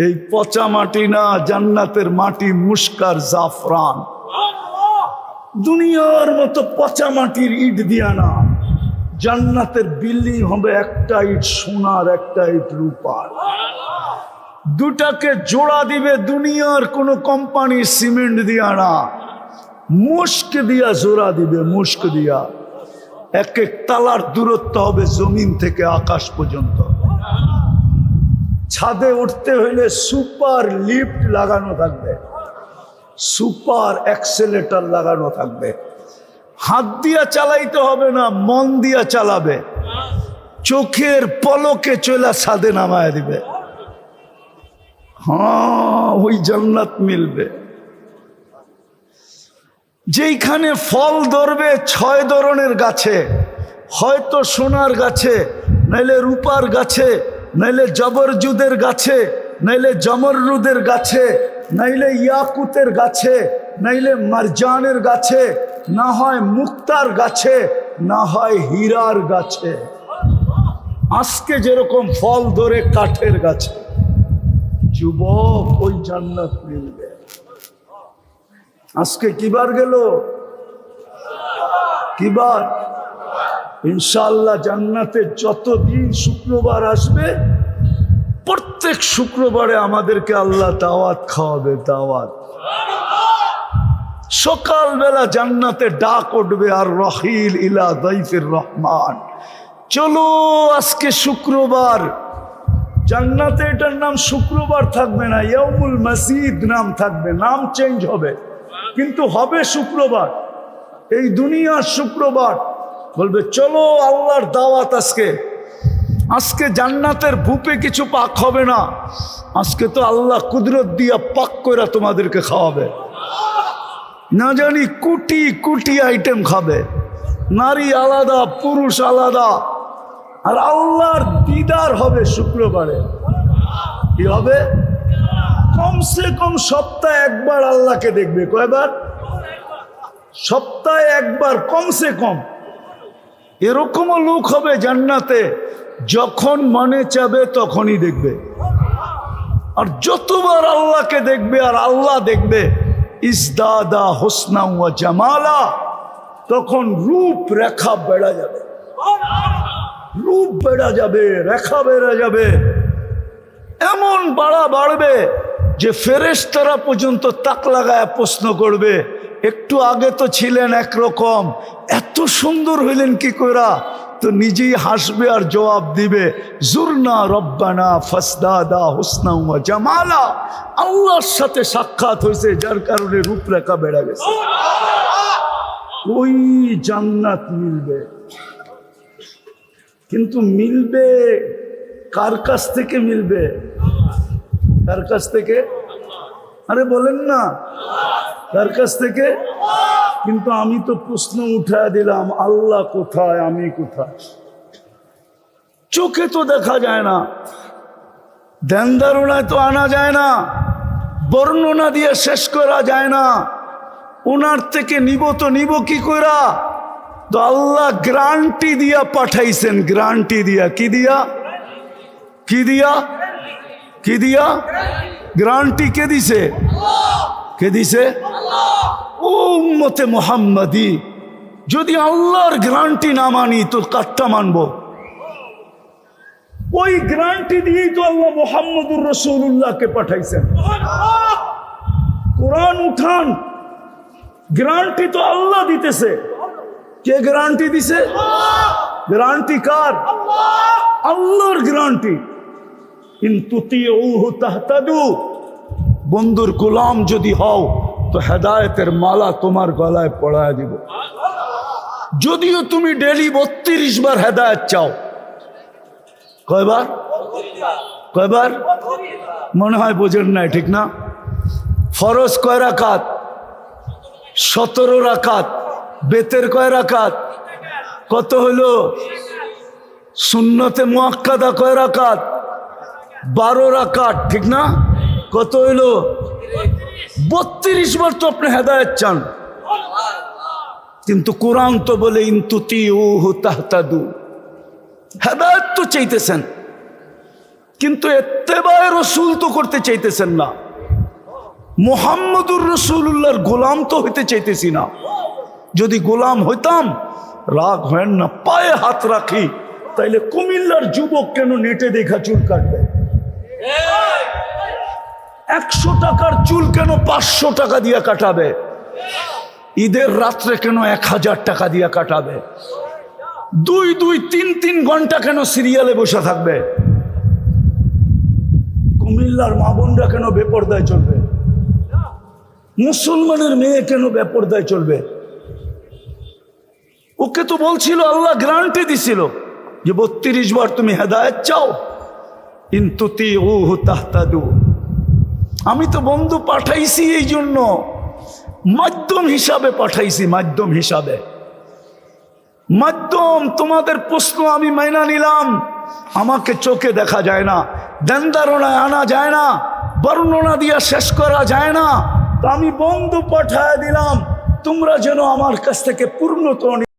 এই পচা মাটি না, জান্নাতের মাটি মুস্কার জাফরান। দুনিয়ার মতো পচা মাটির ইট দিয়া না, জান্নাতের বিল্ডিং হবে একটা ইট সোনার, একটা ইট রূপার। দুটাকে জোড়া দিবে দুনিয়ার কোন কোম্পানি সিমেন্ট দিয়া না, মুস্ক দিয়া জোড়া দিবে, মুস্ক দিয়া। এক এক তালার দূরত্ব হবে জমিন থেকে আকাশ পর্যন্ত। ছাদে উঠতে হইলে সুপার লিফট লাগানো থাকবে, সুপার অ্যাক্সেলেটর লাগানো থাকবে। হাত দিয়া চালাইতে হবে না, মন দিয়া চালাবে, চোখের পলকে চলে ছাদে নামায় দিবে। হ্যাঁ, ওই জান্নাত মিলবে যেইখানে ফল ধরবে 6 ধরনের গাছে, হয়তো সোনার গাছে, নাইলে রূপার গাছে, নাইলে জবরজুদের গাছে, নাইলে জমররুদের গাছে, নাইলে ইয়াকুতের গাছে, নাইলে মারজানের গাছে, না হয় মুক্তার গাছে, না হয় হীরার গাছে। আজকে যেরকম ফল ধরে কাঠের গাছে, যুবক ওই জান্নাত মিলবে। আজকে কিবার গেল? কিবার? ইনশাআল্লাহ জান্নাতে যতদিন শুক্রবার আসবে, প্রত্যেক শুক্রবারে আমাদেরকে আল্লাহ দাওয়াত খাওয়াবে, দাওয়াত। সকালবেলা জান্নাতে ডাক উঠবে, আর রহিল ইলা দাইফির রহমান, চলো আজকে শুক্রবার। জান্নাতে এটার নাম শুক্রবার থাকবে না, ইয়াউমুল মাসিদ নাম থাকবে, নাম চেঞ্জ হবে, কিন্তু হবে শুক্রবার। এই দুনিয়ার শুক্রবার বলবে চলো আল্লাহর দাওয়াত আজকে। আজকে জান্নাতের ভূপে কিছু পাক হবে না, আজকে তো আল্লাহ কুদরত দিয়া পাক করে তোমাদেরকে খাওয়াবে। না জানি কোটি কোটি আইটেম খাবে, নারী আলাদা, পুরুষ আলাদা। আর আল্লাহর দিদার হবে শুক্রবারে। কি হবে? কমসে কম সপ্তাহে একবার আল্লাহকে দেখবে। কয়বার? সপ্তাহে একবার কমসে কম। এরকমও লোক হবে জান্নাতে, যখন মনে চাবে তখনই দেখবে। আর যতবার আল্লাহকে দেখবে আর আল্লাহ দেখবে, ইজদাদা হোসনা ওয়া জামালা, তখন রূপ রেখা বেড়া যাবে, রূপ বেড়া যাবে, রেখা বেড়া যাবে। এমন বাড়বে যে ফেরেশতারা পর্যন্ত তাক লাগায় প্রশ্ন করবে, একটু আগে তো ছিলেন একরকম, এত সুন্দর হইলেন কি কইরা? তো নিজেই হাসবে আর জবাব দিবে, জুরনা রব্বানা ফাসদাদা হুসনা ওয়া জামালা। আল্লাহর সাথে সাক্ষাৎ হয়েছে, যার কারণে রূপরেখা বেড়ে গেছে। ওই জান্নাত মিলবে, কিন্তু মিলবে কার কাছ থেকে মিলবে? কার কাছ থেকে? আরে বলেন না, কার কাছ থেকে? কিন্তু আমি তো প্রশ্ন উঠায় দিলাম, আল্লাহ কোথায়, আমি কোথায়? চোখে তো দেখা যায় না, ধ্যান ধারণায় তো আনা যায় না, বর্ণনা দিয়ে শেষ করা যায় না। ওনার থেকে নিব তো নিব কি করা? তো আল্লাহ গ্যারান্টি দিয়া পাঠাইছেন, গ্যারান্টি দিয়া। কি দিয়া? কি দিয়া? কি দিয়া? গ্যারান্টি কে দিছে? কে দিছে? ও উম্মতে মুহাম্মাদি, যদি আল্লাহর গ্যারান্টি না মানি তো কারটা মানবো? ওই গ্যারান্টি দিয়েই তো আল্লাহ মুহাম্মদুর রাসূলুল্লাহকে পাঠাইছেন। কোরআন উঠান, গ্যারান্টি তো আল্লাহ দিতেছে। কে গ্যারান্টি দিছে? গ্যারান্টি কার? আল্লাহর গ্যারান্টি। ইন তুতিউহু তাহতাদু, বন্ধুর গোলাম যদি হও তো তো হেদায়েতের মালা তোমার গলায় পড়ায় দিব। যদিও তুমি ডেলি 32 বার হেদায়েত চাও। কয়বার? কয়বার? মনে হয় বোঝেন নাই, ঠিক না? ফরজ কয় রাকাত? 17 রাকাত। বেতের কয় রাকাত? কত হলো? সুন্নতে মুআক্কাদা কয় রাকাত? 12 রাকাত, ঠিক না? কত হইলো? 32 বার তো আপনি হেদায়েত চান। কিন্তু কোরআন তো বলে ইনতুতিউহু তাহতাদু। হেদায়েত তো চাইতেছেন, কিন্তু ইত্তেবায়ে রাসূল তো করতে চাইতেছেন না। মুহাম্মদুর রাসূলুল্লাহর গোলাম তো হইতে চাইতেছি না। যদি গোলাম হইতাম, রাগ হয় না, পায়ে হাত রাখি, তাইলে কুমিল্লার যুবক কেন নেটে দেখা চুল কাটবে? 100 টাকার চুল কেন 500 টাকা দিয়ে কাটাবে? ঈদের রাত্রে কেন 1000 টাকা দিয়ে কাটাবে? 2-3 ঘন্টা কেন সিরিয়ালে বসে থাকবে? কুমিল্লার মা বোনরা কেন বেপরদায় চলবে? মুসলমানের মেয়ে কেন বেপরদায় চলবে? ওকে তো বলছিল, আল্লাহ গ্যারান্টি দিছিল যে 32 বার তুমি হেদায়েত চাও, ইনতুতিউহু তাহতাদু। আমি তো বন্ধু পাঠাইছি এই জন্য, মাধ্যম হিসাবে পাঠাইছি, মাধ্যম হিসাবে। মাধ্যম, তোমাদের প্রশ্ন আমি মাইনা নিলাম। আমাকে চোখে দেখা যায় না, ধ্যান ধারণায় আনা যায় না, বর্ণনা দিয়া শেষ করা যায় না, তো আমি বন্ধু পাঠায় দিলাম, তোমরা যেন আমার কাছ থেকে পূর্ণত